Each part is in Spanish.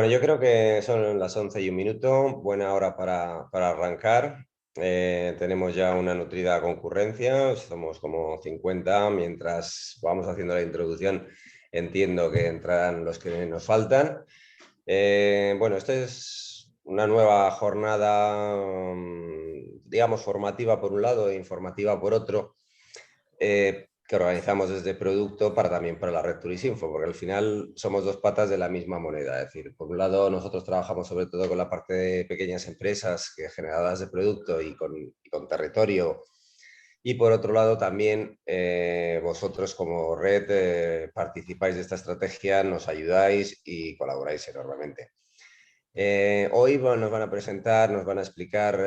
Bueno, yo creo que son las 11:01, buena hora para arrancar. Tenemos ya una nutrida concurrencia, somos como 50. Mientras vamos haciendo la introducción, entiendo que entrarán los que nos faltan. Bueno, esta es una nueva jornada, digamos, formativa por un lado e informativa por otro, que organizamos desde producto también para la red Turisinfo, porque al final somos dos patas de la misma moneda. Es decir, por un lado nosotros trabajamos sobre todo con la parte de pequeñas empresas generadoras de producto y con territorio, y por otro lado también vosotros como red participáis de esta estrategia, nos ayudáis y colaboráis enormemente. Hoy nos van a presentar, nos van a explicar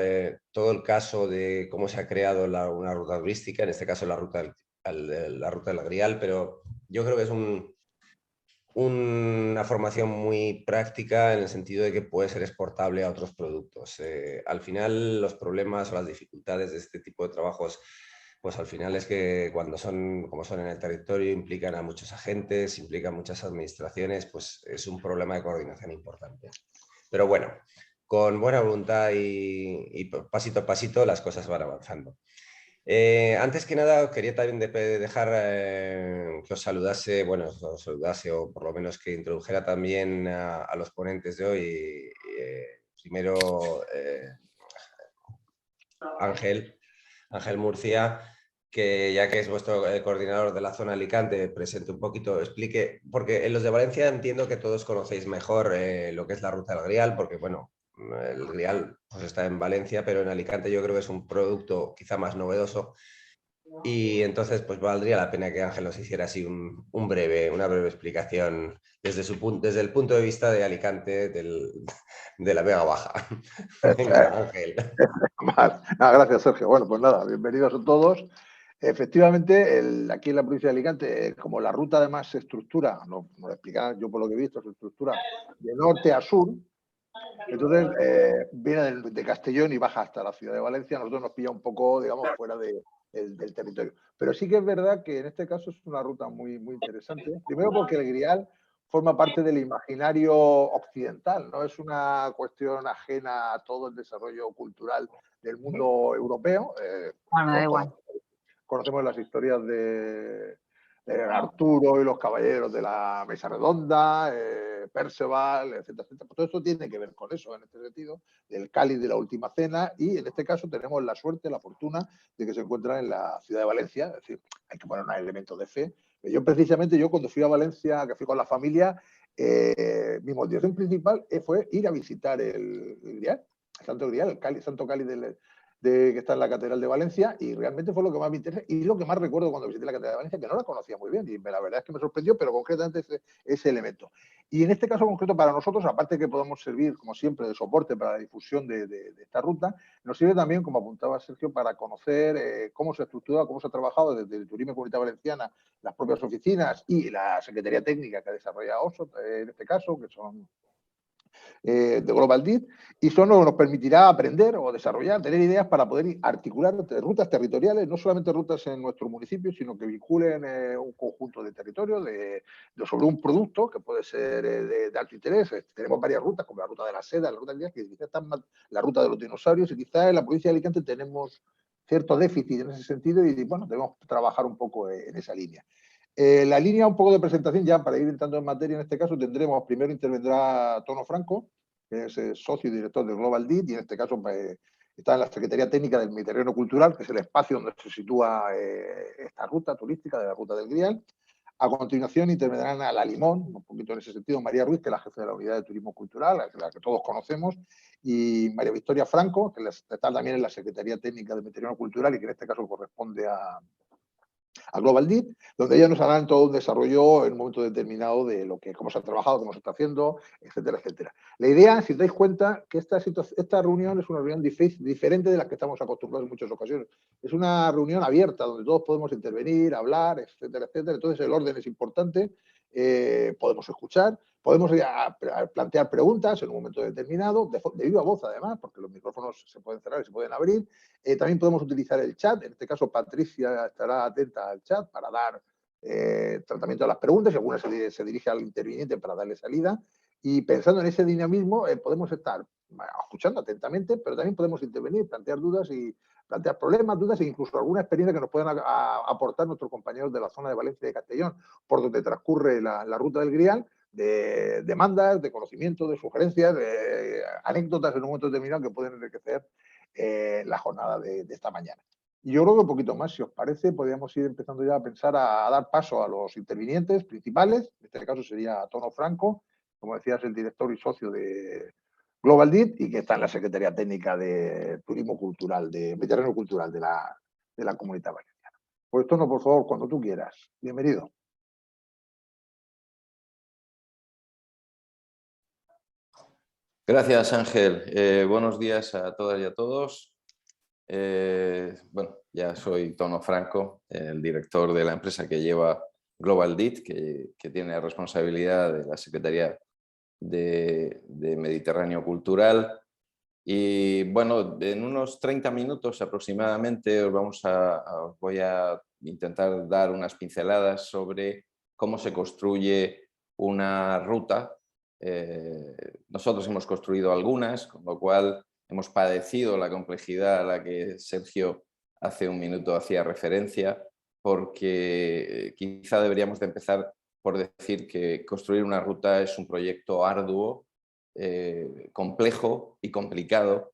todo el caso de cómo se ha creado una ruta turística, en este caso la ruta del Grial, pero yo creo que es una formación muy práctica en el sentido de que puede ser exportable a otros productos. Al final, los problemas o las dificultades de este tipo de trabajos, pues al final es que cuando son, como son en el territorio, implican a muchos agentes, implican muchas administraciones, pues es un problema de coordinación importante. Pero bueno, con buena voluntad y pasito a pasito las cosas van avanzando. Antes que nada, quería también dejar que os saludase, bueno, os saludase o por lo menos que introdujera también a los ponentes de hoy. Primero, Ángel Murcia, que ya que es vuestro coordinador de la zona Alicante, presente un poquito, explique, porque en los de Valencia entiendo que todos conocéis mejor lo que es la ruta del Grial, porque bueno, el Grial pues está en Valencia, pero en Alicante yo creo que es un producto quizá más novedoso, y entonces pues valdría la pena que Ángel nos hiciera así una breve explicación desde el punto de vista de Alicante, de la Vega Baja. Venga, Ángel. Gracias, Sergio. Bueno, pues nada, bienvenidos a todos. Efectivamente, aquí en la provincia de Alicante, como la ruta además se estructura, no lo explicaré yo por lo que he visto, se estructura de norte a sur, entonces viene de Castellón y baja hasta la ciudad de Valencia. Nosotros nos pilla un poco, digamos, fuera del territorio. Pero sí que es verdad que en este caso es una ruta muy, muy interesante. Primero porque el Grial forma parte del imaginario occidental, no es una cuestión ajena a todo el desarrollo cultural del mundo europeo. Bueno, da igual. Conocemos las historias de Arturo y los caballeros de la mesa redonda, Perceval, etcétera, etcétera. Todo esto tiene que ver con eso, en este sentido, del cáliz de la última cena, y en este caso tenemos la suerte, la fortuna de que se encuentra en la ciudad de Valencia. Es decir, hay que poner un elemento de fe. Yo cuando fui a Valencia, que fui con la familia, mi motivación principal fue ir a visitar el Grial, el Santo Grial, el Santo Cáliz que está en la Catedral de Valencia, y realmente fue lo que más me interesa y lo que más recuerdo cuando visité la Catedral de Valencia, que no la conocía muy bien y la verdad es que me sorprendió, pero concretamente ese elemento. Y en este caso concreto para nosotros, aparte que podemos servir, como siempre, de soporte para la difusión de esta ruta, nos sirve también, como apuntaba Sergio, para conocer cómo se estructura, cómo se ha trabajado desde el Turismo y Comunidad Valenciana, las propias oficinas y la Secretaría Técnica que ha desarrollado OSO, en este caso, que son de Global Deep, y eso nos permitirá aprender o desarrollar, tener ideas para poder articular rutas territoriales, no solamente rutas en nuestro municipio, sino que vinculen un conjunto de territorios sobre un producto que puede ser de alto interés. Tenemos varias rutas, como la ruta de la seda, la ruta del viaje, que quizás están más, la ruta de los dinosaurios, y quizás en la provincia de Alicante tenemos cierto déficit en ese sentido y bueno, debemos trabajar un poco en esa línea. La línea un poco de presentación, ya para ir entrando en materia, en este caso primero intervendrá Tono Franco, que es socio y director de Global DIT, y en este caso está en la Secretaría Técnica del Mediterráneo Cultural, que es el espacio donde se sitúa esta ruta turística de la Ruta del Grial. A continuación intervendrán a La Limón, un poquito en ese sentido, María Ruiz, que es la jefe de la Unidad de Turismo Cultural, la que todos conocemos, y María Victoria Franco, que está también en la Secretaría Técnica del Mediterráneo Cultural y que en este caso corresponde a Global Deep, donde ellos nos harán todo un desarrollo en un momento determinado de cómo se ha trabajado, cómo se está haciendo, etcétera, etcétera. La idea, si os dais cuenta, que esta reunión es una reunión diferente de las que estamos acostumbrados en muchas ocasiones. Es una reunión abierta, donde todos podemos intervenir, hablar, etcétera, etcétera. Entonces el orden es importante, podemos escuchar, podemos plantear preguntas en un momento determinado, de viva voz además, porque los micrófonos se pueden cerrar y se pueden abrir. También podemos utilizar el chat, en este caso Patricia estará atenta al chat para dar tratamiento a las preguntas, y algunas se dirige al interviniente para darle salida. Y pensando en ese dinamismo, podemos estar escuchando atentamente, pero también podemos intervenir, plantear dudas y plantear problemas, dudas e incluso alguna experiencia que nos puedan aportar nuestros compañeros de la zona de Valencia y de Castellón, por donde transcurre la ruta del Grial, de demandas, de conocimiento, de sugerencias, de anécdotas en un momento determinado que pueden enriquecer la jornada de esta mañana. Y yo creo que un poquito más, si os parece, podríamos ir empezando ya a pensar a dar paso a los intervinientes principales. En este caso sería Tono Franco, como decías, el director y socio de Global DIT y que está en la Secretaría Técnica de Turismo Cultural, de Mediterráneo Cultural de la Comunidad Valenciana. Pues Tono, por favor, cuando tú quieras. Bienvenido. Gracias, Ángel. Buenos días a todas y a todos. Bueno, ya soy Tono Franco, el director de la empresa que lleva Global DIT, que tiene la responsabilidad de la Secretaría de Mediterráneo Cultural. Y bueno, en unos 30 minutos aproximadamente os voy a intentar dar unas pinceladas sobre cómo se construye una ruta. Nosotros hemos construido algunas, con lo cual hemos padecido la complejidad a la que Sergio hace un minuto hacía referencia, porque quizá deberíamos de empezar por decir que construir una ruta es un proyecto arduo, complejo y complicado,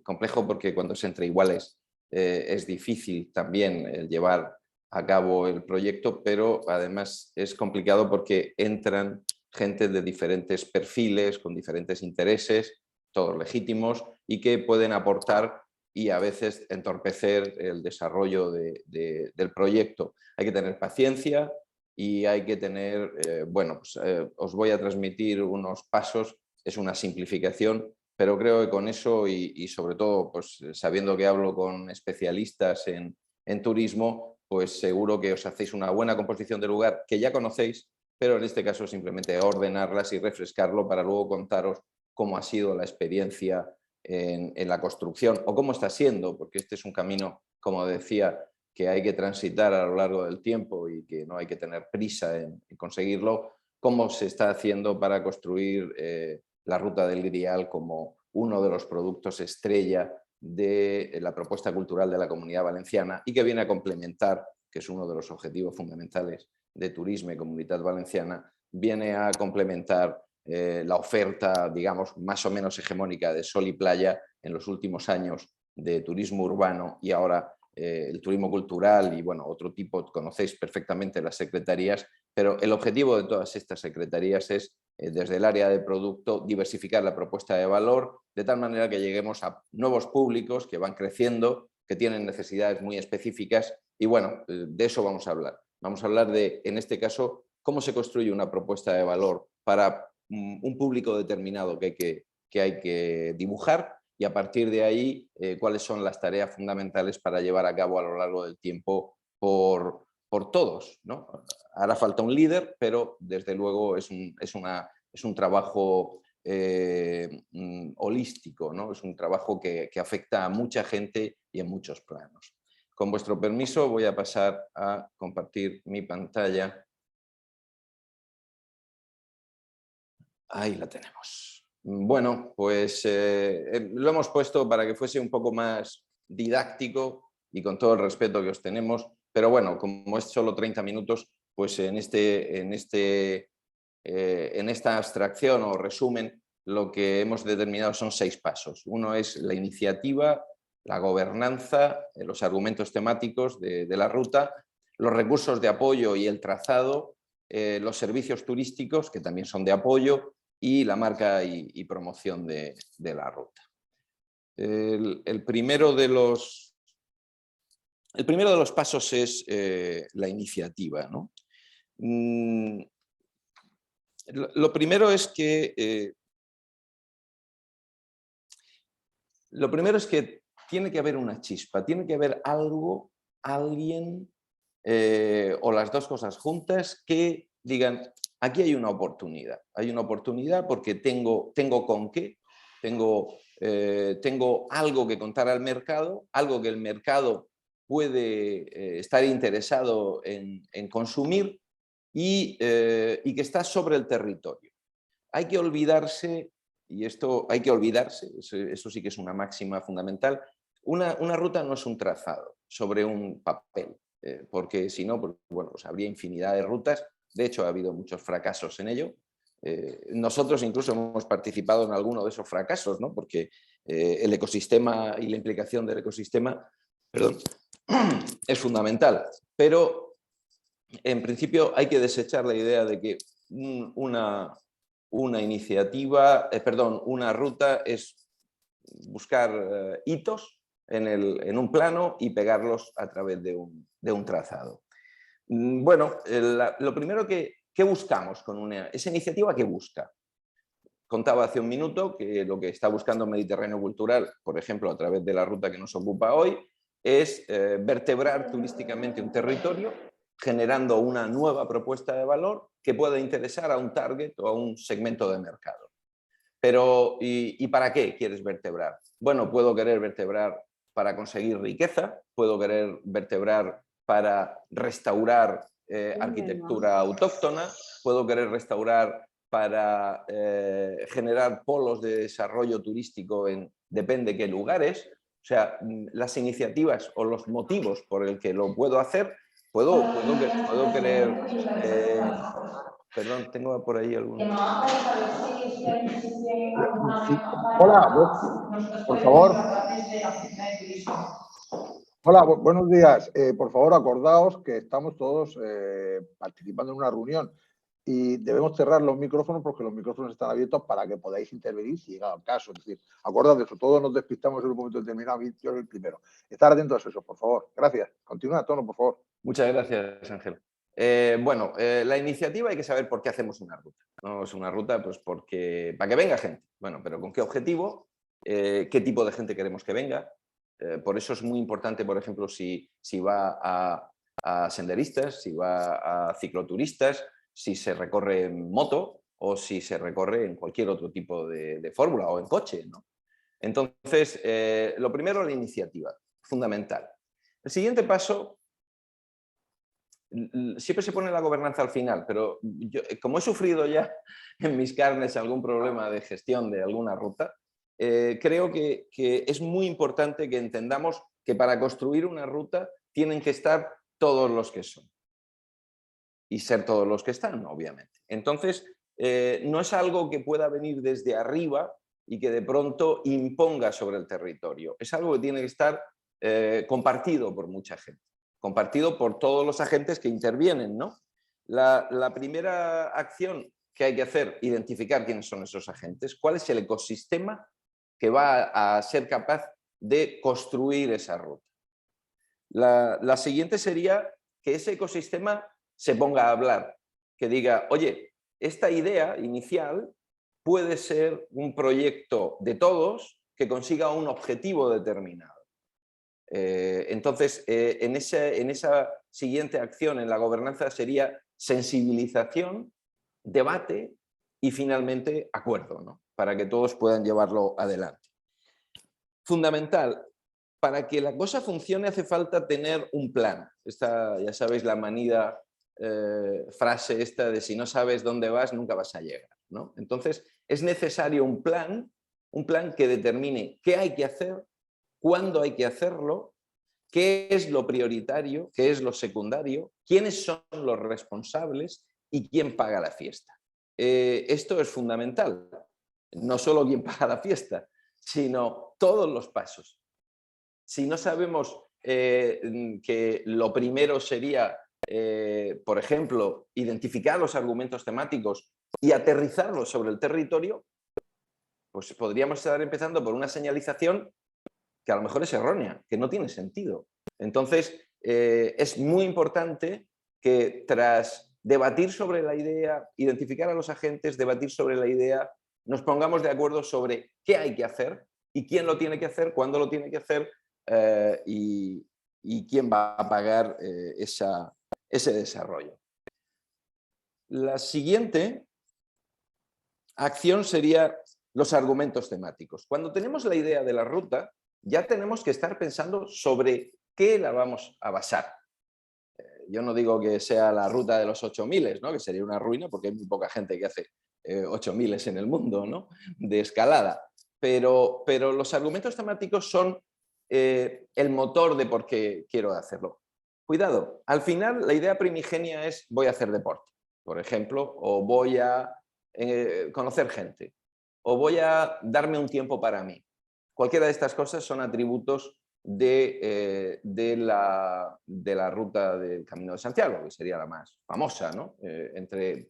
complejo porque cuando es entre iguales es difícil también el llevar a cabo el proyecto, pero además es complicado porque entran gente de diferentes perfiles, con diferentes intereses, todos legítimos, y que pueden aportar y a veces entorpecer el desarrollo del proyecto. Hay que tener paciencia y hay que tener, os voy a transmitir unos pasos, es una simplificación, pero creo que con eso y sobre todo pues, sabiendo que hablo con especialistas en turismo, pues seguro que os hacéis una buena composición del lugar que ya conocéis, pero en este caso simplemente ordenarlas y refrescarlo para luego contaros cómo ha sido la experiencia en la construcción o cómo está siendo, porque este es un camino, como decía, que hay que transitar a lo largo del tiempo y que no hay que tener prisa en conseguirlo, cómo se está haciendo para construir la Ruta del Grial como uno de los productos estrella de la propuesta cultural de la Comunidad Valenciana y que viene a complementar, que es uno de los objetivos fundamentales de Turisme y Comunitat Valenciana, viene a complementar la oferta, digamos, más o menos hegemónica de sol y playa en los últimos años de turismo urbano y ahora el turismo cultural y bueno, otro tipo, conocéis perfectamente las secretarías, pero el objetivo de todas estas secretarías es, desde el área de producto, diversificar la propuesta de valor de tal manera que lleguemos a nuevos públicos que van creciendo, que tienen necesidades muy específicas y bueno, de eso vamos a hablar. Vamos a hablar de, en este caso, cómo se construye una propuesta de valor para un público determinado que hay que dibujar y a partir de ahí cuáles son las tareas fundamentales para llevar a cabo a lo largo del tiempo por todos, ¿no? Hará falta un líder, pero desde luego es un trabajo holístico, ¿no? Es un trabajo que afecta a mucha gente y en muchos planos. Con vuestro permiso voy a pasar a compartir mi pantalla. Ahí la tenemos. Bueno, pues lo hemos puesto para que fuese un poco más didáctico y con todo el respeto que os tenemos, pero bueno, como es solo 30 minutos, pues en esta abstracción o resumen lo que hemos determinado son 6 pasos. Uno es la iniciativa, la gobernanza, los argumentos temáticos de la ruta, los recursos de apoyo y el trazado, los servicios turísticos, que también son de apoyo, y la marca y promoción de la ruta. El primero de los pasos es la iniciativa, ¿no? Lo primero es que tiene que haber una chispa, tiene que haber algo, alguien o las dos cosas juntas que digan, aquí hay una oportunidad porque tengo con qué, tengo algo que contar al mercado, algo que el mercado puede estar interesado en consumir y que está sobre el territorio. hay que olvidarse, y esto hay que olvidarse, eso sí que es una máxima fundamental, una ruta no es un trazado sobre un papel, porque si no, pues, bueno, pues habría infinidad de rutas. De hecho, ha habido muchos fracasos en ello. Nosotros incluso hemos participado en alguno de esos fracasos, ¿no? Porque el ecosistema y la implicación del ecosistema, perdón, es fundamental. Pero en principio hay que desechar la idea de que una iniciativa, una ruta es buscar hitos en un plano y pegarlos a través de un trazado. Bueno, lo primero ¿qué buscamos con esa iniciativa? ¿Qué busca? Contaba hace un minuto que lo que está buscando Mediterráneo Cultural, por ejemplo, a través de la ruta que nos ocupa hoy, es vertebrar turísticamente un territorio, generando una nueva propuesta de valor que pueda interesar a un target o a un segmento de mercado. Pero, ¿y para qué quieres vertebrar? Bueno, puedo querer vertebrar para conseguir riqueza, puedo querer vertebrar para restaurar arquitectura autóctona, puedo querer restaurar para generar polos de desarrollo turístico en depende qué lugares. O sea, las iniciativas o los motivos por el que lo puedo hacer, puedo querer... perdón, tengo por ahí algún... Hola, por favor. Hola, buenos días. Por favor, acordaos que estamos todos participando en una reunión y debemos cerrar los micrófonos porque los micrófonos están abiertos para que podáis intervenir si llega el caso. Es decir, acordad de eso, todos nos despistamos en un momento determinado, yo soy el primero. Estar atentos a eso, por favor. Gracias. Continúa, Tono, por favor. Muchas gracias, Ángel. La iniciativa hay que saber por qué hacemos una ruta. No es una ruta pues porque para que venga gente. Bueno, pero ¿con qué objetivo? ¿Qué tipo de gente queremos que venga? Por eso es muy importante, por ejemplo, si va a senderistas, si va a cicloturistas, si se recorre en moto o si se recorre en cualquier otro tipo de fórmula o en coche, ¿no? Entonces, lo primero, la iniciativa, fundamental. El siguiente paso, siempre se pone la gobernanza al final, pero yo, como he sufrido ya en mis carnes algún problema de gestión de alguna ruta, creo que es muy importante que entendamos que para construir una ruta tienen que estar todos los que son y ser todos los que están, obviamente. Entonces, no es algo que pueda venir desde arriba y que de pronto imponga sobre el territorio. Es algo que tiene que estar compartido por mucha gente, compartido por todos los agentes que intervienen, ¿no? La primera acción que hay que hacer, identificar quiénes son esos agentes, cuál es el ecosistema que va a ser capaz de construir esa ruta. La siguiente sería que ese ecosistema se ponga a hablar, que diga, oye, esta idea inicial puede ser un proyecto de todos que consiga un objetivo determinado. Entonces, en esa siguiente acción en la gobernanza sería sensibilización, debate y finalmente acuerdo, ¿no? Para que todos puedan llevarlo adelante. Fundamental, para que la cosa funcione hace falta tener un plan. Esta, ya sabéis, la manida frase esta de si no sabes dónde vas, nunca vas a llegar, ¿no? Entonces, es necesario un plan que determine qué hay que hacer, cuándo hay que hacerlo, qué es lo prioritario, qué es lo secundario, quiénes son los responsables y quién paga la fiesta. Esto es fundamental. No solo quién paga la fiesta, sino todos los pasos. Si no sabemos que lo primero sería, por ejemplo, identificar los argumentos temáticos y aterrizarlos sobre el territorio, pues podríamos estar empezando por una señalización que a lo mejor es errónea, que no tiene sentido. Entonces, es muy importante que tras debatir sobre la idea, identificar a los agentes, debatir sobre la idea, nos pongamos de acuerdo sobre qué hay que hacer y quién lo tiene que hacer, cuándo lo tiene que hacer y quién va a pagar ese desarrollo. La siguiente acción sería los argumentos temáticos. Cuando tenemos la idea de la ruta, ya tenemos que estar pensando sobre qué la vamos a basar. Yo no digo que sea la ruta de los 8000, ¿no? Que sería una ruina porque hay muy poca gente que hace 8 miles en el mundo, ¿no?, de escalada. Pero los argumentos temáticos son el motor de por qué quiero hacerlo. Cuidado, al final la idea primigenia es voy a hacer deporte, por ejemplo, o voy a conocer gente, o voy a darme un tiempo para mí. Cualquiera de estas cosas son atributos de la ruta del Camino de Santiago, que sería la más famosa, ¿no?,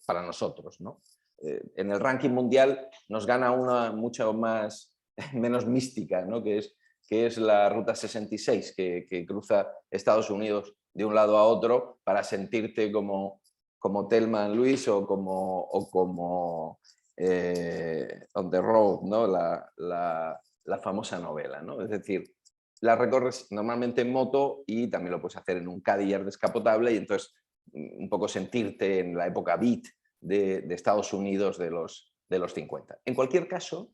para nosotros, ¿no? En el ranking mundial nos gana una mucho menos mística, ¿no?, que es la Ruta 66, que cruza Estados Unidos de un lado a otro para sentirte como Thelma and Louise o como On the Road, ¿no?, la famosa novela, ¿no? Es decir, la recorres normalmente en moto y también lo puedes hacer en un Cadillac descapotable y entonces un poco sentirte en la época beat de Estados Unidos de los 50. En cualquier caso,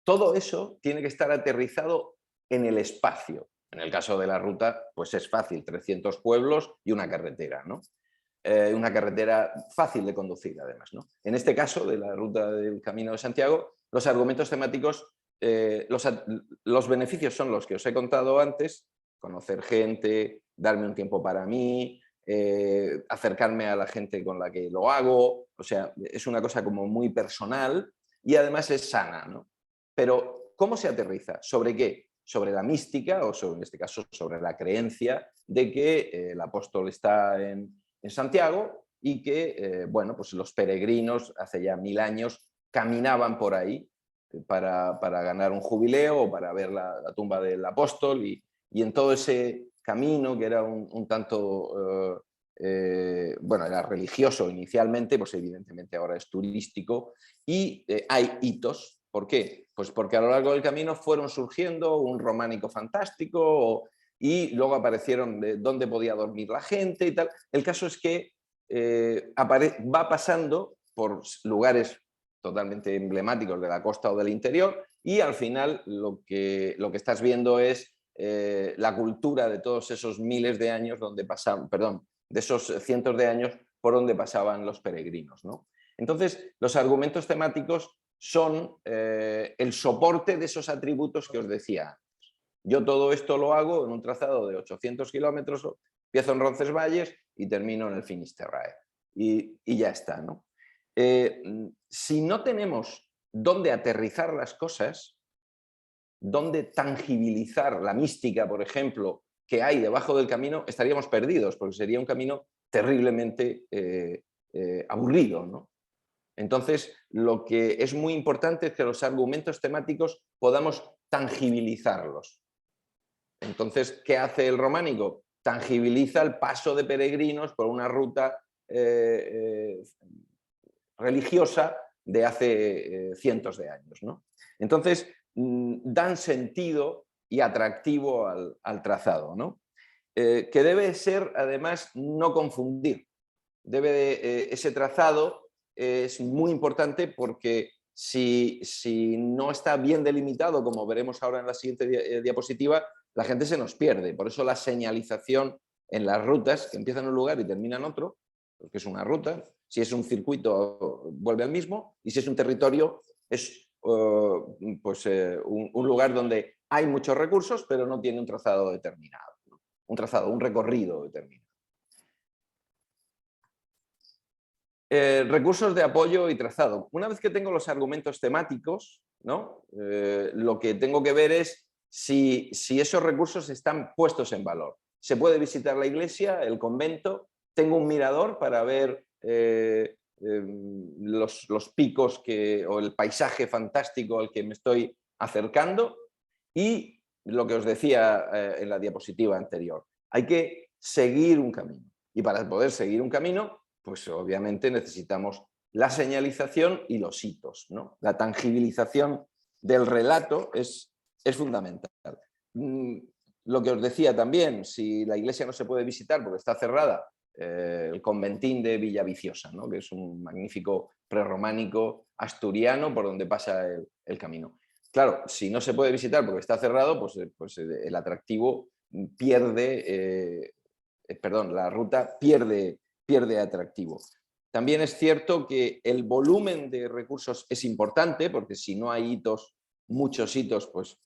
todo eso tiene que estar aterrizado en el espacio. En el caso de la ruta, pues es fácil, 300 pueblos y una carretera, ¿no? Una carretera fácil de conducir, además, ¿no? En este caso, de la ruta del Camino de Santiago, los argumentos temáticos, los beneficios son los que os he contado antes: conocer gente, darme un tiempo para mí, acercarme a la gente con la que lo hago, o sea, es una cosa como muy personal y además es sana, ¿no? Pero, ¿cómo se aterriza? ¿Sobre qué? Sobre la mística, o en este caso sobre la creencia de que el apóstol está en Santiago y que bueno, pues los peregrinos hace ya 1000 años caminaban por ahí para ganar un jubileo o para ver la tumba del apóstol y en todo ese camino que era un tanto, bueno, era religioso inicialmente, pues evidentemente ahora es turístico y hay hitos. ¿Por qué? Pues porque a lo largo del camino fueron surgiendo un románico fantástico y luego aparecieron de dónde podía dormir la gente y tal. El caso es que va pasando por lugares totalmente emblemáticos de la costa o del interior y al final lo que estás viendo es la cultura de todos esos miles de años donde pasaban, perdón, de esos cientos de años por donde pasaban los peregrinos, ¿no? Entonces, los argumentos temáticos son el soporte de esos atributos que os decía. Yo todo esto lo hago en un trazado de 800 kilómetros, empiezo en Roncesvalles y termino en el Finisterrae. Y ya está, ¿no? Si no tenemos dónde aterrizar las cosas, dónde tangibilizar la mística, por ejemplo, que hay debajo del camino, estaríamos perdidos, porque sería un camino terriblemente aburrido, ¿no? Entonces, lo que es muy importante es que los argumentos temáticos podamos tangibilizarlos. Entonces, ¿qué hace el románico? Tangibiliza el paso de peregrinos por una ruta religiosa de hace cientos de años, ¿no? Entonces, dan sentido y atractivo al trazado, ¿no? Que debe ser, además, no confundir. Ese trazado es muy importante porque si no está bien delimitado, como veremos ahora en la siguiente diapositiva, la gente se nos pierde. Por eso la señalización en las rutas, que empiezan en un lugar y terminan en otro, porque es una ruta. Si es un circuito, vuelve al mismo, y si es un territorio, es un lugar donde hay muchos recursos, pero no tiene un trazado determinado, ¿no? Un recorrido determinado. Recursos de apoyo y trazado. Una vez que tengo los argumentos temáticos, ¿no? Lo que tengo que ver es si esos recursos están puestos en valor. Se puede visitar la iglesia, el convento, tengo un mirador para ver los picos o el paisaje fantástico al que me estoy acercando y lo que os decía en la diapositiva anterior. Hay que seguir un camino y para poder seguir un camino, pues obviamente necesitamos la señalización y los hitos, ¿no? La tangibilización del relato es fundamental. Lo que os decía también, si la iglesia no se puede visitar porque está cerrada, el conventín de Villaviciosa, ¿no? Que es un magnífico prerrománico asturiano por donde pasa el camino. Claro, si no se puede visitar porque está cerrado, pues el atractivo pierde, la ruta pierde atractivo. También es cierto que el volumen de recursos es importante, porque si no hay hitos, muchos hitos, pues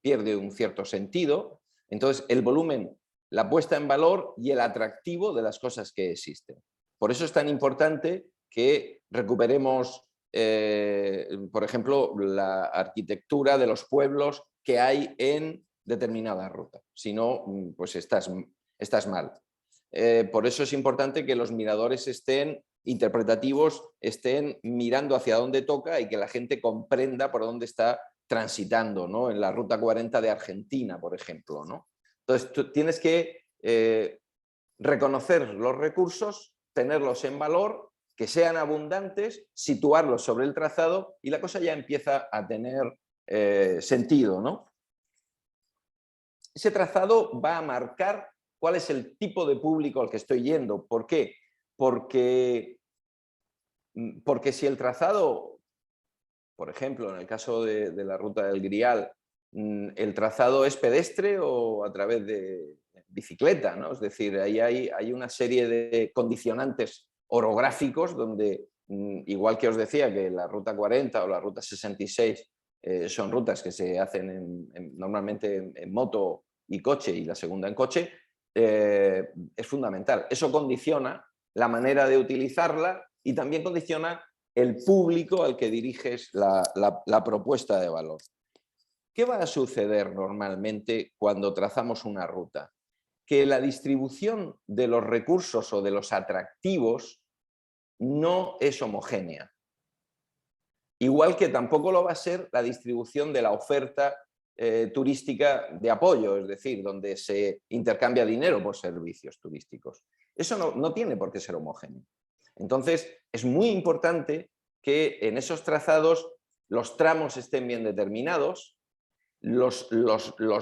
pierde un cierto sentido. Entonces, el volumen, la puesta en valor y el atractivo de las cosas que existen. Por eso es tan importante que recuperemos, por ejemplo, la arquitectura de los pueblos que hay en determinada ruta. Si no, pues estás mal. Por eso es importante que los miradores estén interpretativos, estén mirando hacia dónde toca y que la gente comprenda por dónde está transitando, ¿no? En la ruta 40 de Argentina, por ejemplo, ¿no? Entonces, tú tienes que reconocer los recursos, tenerlos en valor, que sean abundantes, situarlos sobre el trazado y la cosa ya empieza a tener sentido, ¿no? Ese trazado va a marcar cuál es el tipo de público al que estoy yendo. ¿Por qué? Porque si el trazado, por ejemplo, en el caso de la ruta del Grial, el trazado es pedestre o a través de bicicleta, ¿no? Es decir, ahí hay una serie de condicionantes orográficos donde, igual que os decía que la ruta 40 o la ruta 66 son rutas que se hacen normalmente en moto y coche, y la segunda en coche, es fundamental. Eso condiciona la manera de utilizarla y también condiciona el público al que diriges la propuesta de valor. ¿Qué va a suceder normalmente cuando trazamos una ruta? Que la distribución de los recursos o de los atractivos no es homogénea. Igual que tampoco lo va a ser la distribución de la oferta turística de apoyo, es decir, donde se intercambia dinero por servicios turísticos. Eso no tiene por qué ser homogéneo. Entonces, es muy importante que en esos trazados los tramos estén bien determinados, los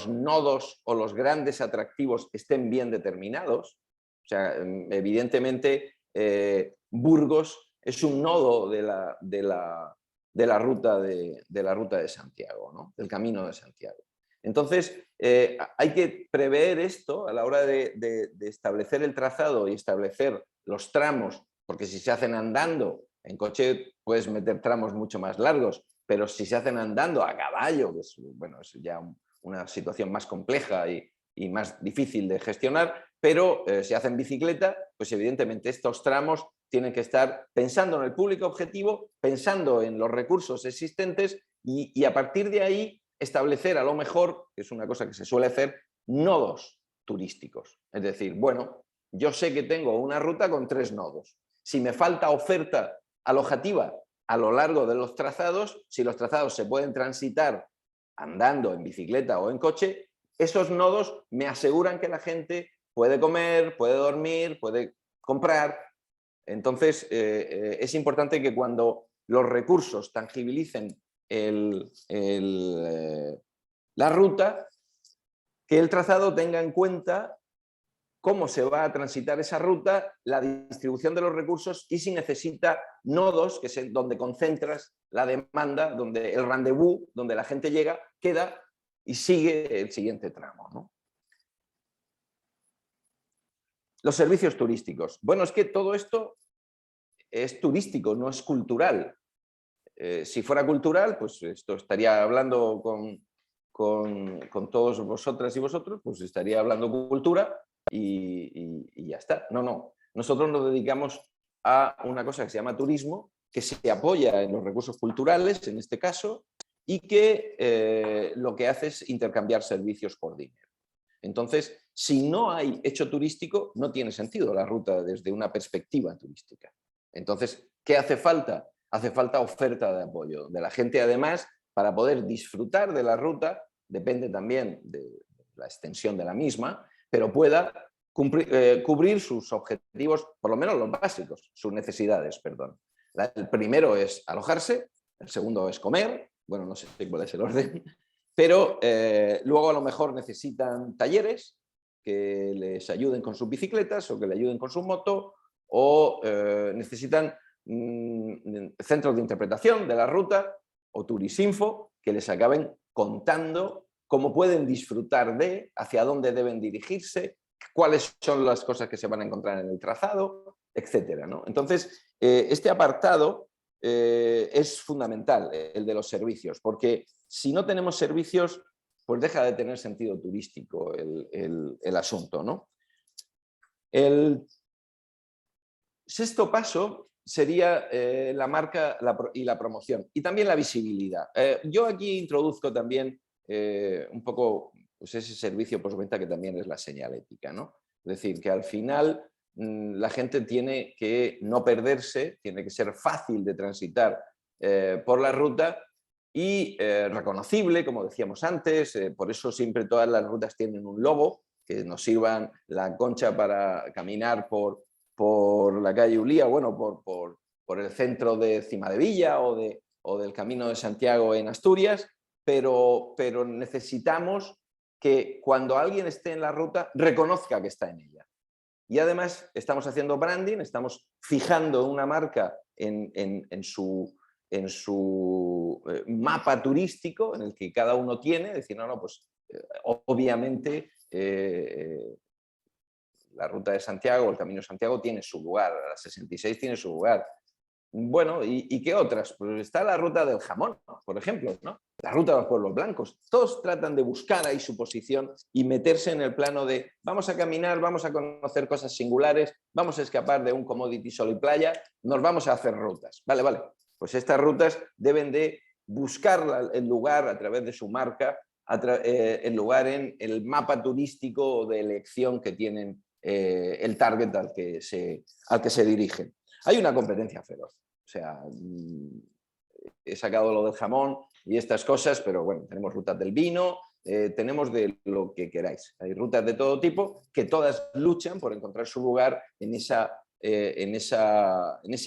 nodos o los grandes atractivos estén bien determinados. O sea, evidentemente, Burgos es un nodo de la ruta de Santiago, ¿no? Del Camino de Santiago. Entonces, hay que prever esto a la hora de establecer el trazado y establecer los tramos, porque si se hacen andando, en coche puedes meter tramos mucho más largos, pero si se hacen andando a caballo, que es, bueno, es ya una situación más compleja y más difícil de gestionar, pero si hacen bicicleta, pues evidentemente estos tramos tienen que estar pensando en el público objetivo, pensando en los recursos existentes y a partir de ahí establecer a lo mejor, que es una cosa que se suele hacer, nodos turísticos. Es decir, bueno, yo sé que tengo una ruta con 3 nodos. Si me falta oferta alojativa a lo largo de los trazados, si los trazados se pueden transitar andando, en bicicleta o en coche, esos nodos me aseguran que la gente puede comer, puede dormir, puede comprar. Entonces, es importante que cuando los recursos tangibilicen la ruta, que el trazado tenga en cuenta cómo se va a transitar esa ruta, la distribución de los recursos y si necesita nodos, que es donde concentras la demanda, donde el rendezvous, donde la gente llega, queda y sigue el siguiente tramo, ¿no? Los servicios turísticos. Bueno, es que todo esto es turístico, no es cultural. Si fuera cultural, pues esto estaría hablando con todos vosotras y vosotros, pues estaría hablando cultura y ya está. No. Nosotros nos dedicamos a una cosa que se llama turismo, que se apoya en los recursos culturales, en este caso, y que lo que hace es intercambiar servicios por dinero. Entonces, si no hay hecho turístico, no tiene sentido la ruta desde una perspectiva turística. Entonces, ¿qué hace falta? Hace falta oferta de apoyo de la gente, además, para poder disfrutar de la ruta, depende también de la extensión de la misma, pero pueda cubrir sus objetivos, por lo menos los básicos, sus necesidades, perdón. El primero es alojarse, el segundo es comer, bueno, no sé cuál es el orden, pero luego a lo mejor necesitan talleres que les ayuden con sus bicicletas o que le ayuden con su moto, o necesitan centros de interpretación de la ruta o Turisinfo que les acaben contando cómo pueden disfrutar de, hacia dónde deben dirigirse, cuáles son las cosas que se van a encontrar en el trazado, etcétera, ¿no? Entonces, Este apartado es fundamental, el de los servicios, porque si no tenemos servicios, pues deja de tener sentido turístico el asunto, ¿no? El sexto paso sería la marca y la promoción y también la visibilidad. Yo aquí introduzco también un poco pues ese servicio postventa que también es la señalética, ¿no? Es decir, que al final la gente tiene que no perderse, tiene que ser fácil de transitar por la ruta y reconocible, como decíamos antes, por eso siempre todas las rutas tienen un logo, que nos sirvan la concha para caminar por la calle Ulía, bueno, por el centro de Cimadevilla o del Camino de Santiago en Asturias, pero necesitamos que cuando alguien esté en la ruta reconozca que está en ella. Y además estamos haciendo branding, estamos fijando una marca en su mapa turístico en el que cada uno tiene, decir, no, pues obviamente la ruta de Santiago, el Camino de Santiago tiene su lugar, la 66 tiene su lugar. Bueno, ¿y qué otras? Pues está la ruta del jamón, por ejemplo, ¿no? La ruta de los pueblos blancos. Todos tratan de buscar ahí su posición y meterse en el plano de vamos a caminar, vamos a conocer cosas singulares, vamos a escapar de un commodity sol y playa, nos vamos a hacer rutas. Vale. Pues estas rutas deben de buscar el lugar a través de su marca, el lugar en el mapa turístico de elección que tienen el target al que se dirigen. Hay una competencia feroz. O sea, he sacado lo del jamón y estas cosas, pero bueno, tenemos rutas del vino, tenemos de lo que queráis. Hay rutas de todo tipo que todas luchan por encontrar su lugar en ese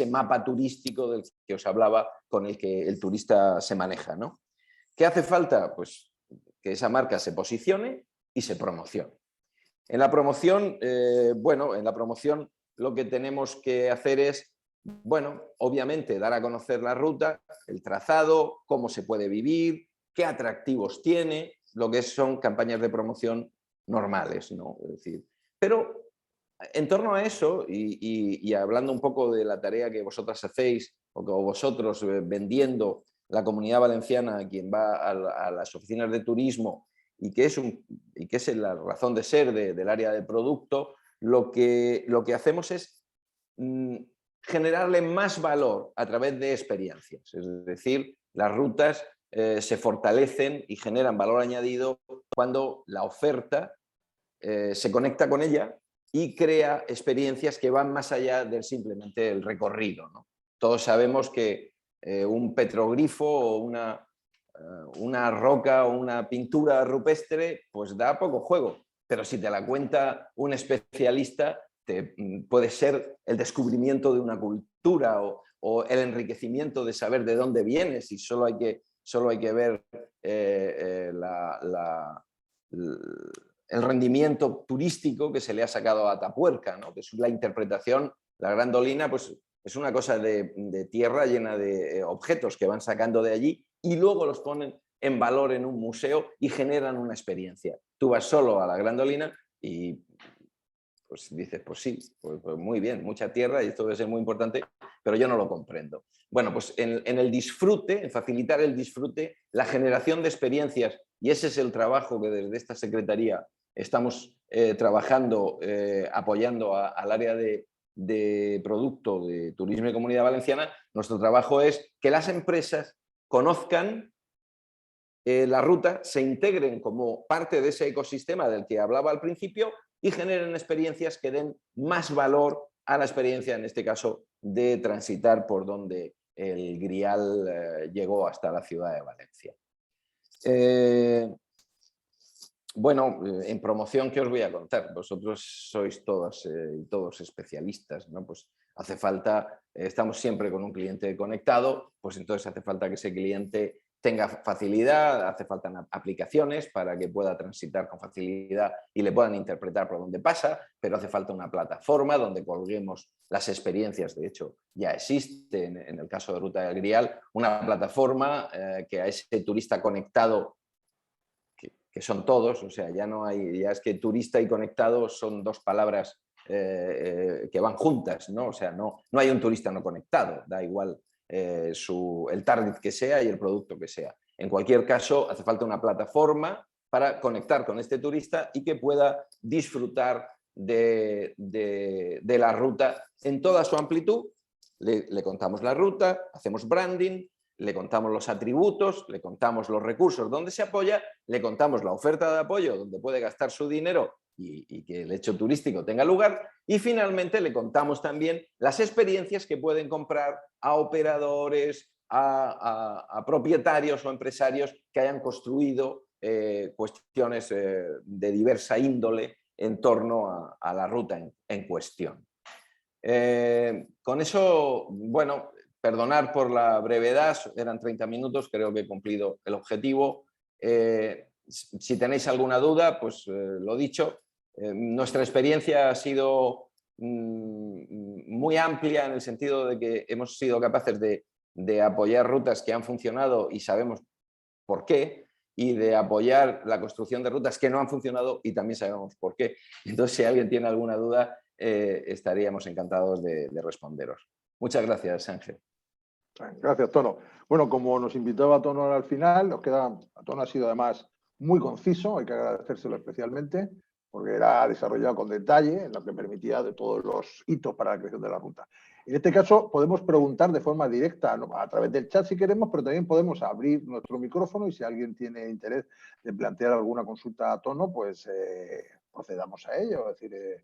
mapa turístico del que os hablaba, con el que el turista se maneja, ¿no? ¿Qué hace falta? Pues que esa marca se posicione y se promocione. En la promoción, lo que tenemos que hacer es, bueno, obviamente dar a conocer la ruta, el trazado, cómo se puede vivir, qué atractivos tiene, lo que son campañas de promoción normales, ¿no? Es decir, pero en torno a eso, y hablando un poco de la tarea que vosotras hacéis, o que vosotros vendiendo la Comunidad Valenciana a quien va a las oficinas de turismo, y que es la razón de ser del área de producto, lo que hacemos es generarle más valor a través de experiencias. Es decir, las rutas se fortalecen y generan valor añadido cuando la oferta se conecta con ella y crea experiencias que van más allá del simplemente el recorrido, ¿no? Todos sabemos que un petroglifo o una roca o una pintura rupestre pues da poco juego, pero si te la cuenta un especialista puede ser el descubrimiento de una cultura o el enriquecimiento de saber de dónde vienes, y solo hay que ver el rendimiento turístico que se le ha sacado a Atapuerca, ¿no? Que es la interpretación, la Grandolina, pues es una cosa de tierra llena de objetos que van sacando de allí y luego los ponen en valor en un museo y generan una experiencia. Tú vas solo a la Grandolina y pues dices, pues sí, pues muy bien, mucha tierra y esto debe ser muy importante, pero yo no lo comprendo. Bueno, pues en el disfrute, en facilitar el disfrute, la generación de experiencias, y ese es el trabajo que desde esta Secretaría estamos trabajando, apoyando al área de producto de Turismo y Comunidad Valenciana. Nuestro trabajo es que las empresas conozcan la ruta, se integren como parte de ese ecosistema del que hablaba al principio y generen experiencias que den más valor a la experiencia, en este caso, de transitar por donde el Grial llegó hasta la ciudad de Valencia. Bueno, en promoción, ¿qué os voy a contar? Vosotros sois todas y todos especialistas, ¿no? Pues hace falta, estamos siempre con un cliente conectado, pues entonces hace falta que ese cliente tenga facilidad, hace falta aplicaciones para que pueda transitar con facilidad y le puedan interpretar por dónde pasa, pero hace falta una plataforma donde colguemos las experiencias. De hecho, ya existe en el caso de Ruta del Grial una plataforma que a ese turista conectado, que son todos, o sea, ya no hay, ya es que turista y conectado son dos palabras que van juntas, ¿no? O sea, no hay un turista no conectado, da igual el target que sea y el producto que sea. En cualquier caso, hace falta una plataforma para conectar con este turista y que pueda disfrutar de la ruta en toda su amplitud. Le contamos la ruta, hacemos branding, le contamos los atributos, le contamos los recursos donde se apoya, le contamos la oferta de apoyo donde puede gastar su dinero y que el hecho turístico tenga lugar, y finalmente le contamos también las experiencias que pueden comprar a operadores, a propietarios o empresarios que hayan construido cuestiones de diversa índole en torno a la ruta en cuestión. Con eso, bueno, perdonar por la brevedad, eran 30 minutos, creo que he cumplido el objetivo. Si tenéis alguna duda, pues lo dicho, nuestra experiencia ha sido muy amplia en el sentido de que hemos sido capaces de apoyar rutas que han funcionado y sabemos por qué, y de apoyar la construcción de rutas que no han funcionado y también sabemos por qué. Entonces, si alguien tiene alguna duda, estaríamos encantados de responderos. Muchas gracias, Ángel. Gracias, Tono. Bueno, como nos invitaba Tono al final, Tono ha sido además muy conciso, hay que agradecérselo especialmente, porque era desarrollado con detalle, en lo que permitía de todos los hitos para la creación de la ruta. En este caso, podemos preguntar de forma directa a través del chat si queremos, pero también podemos abrir nuestro micrófono y si alguien tiene interés de plantear alguna consulta a Tono, pues procedamos a ello. Es decir,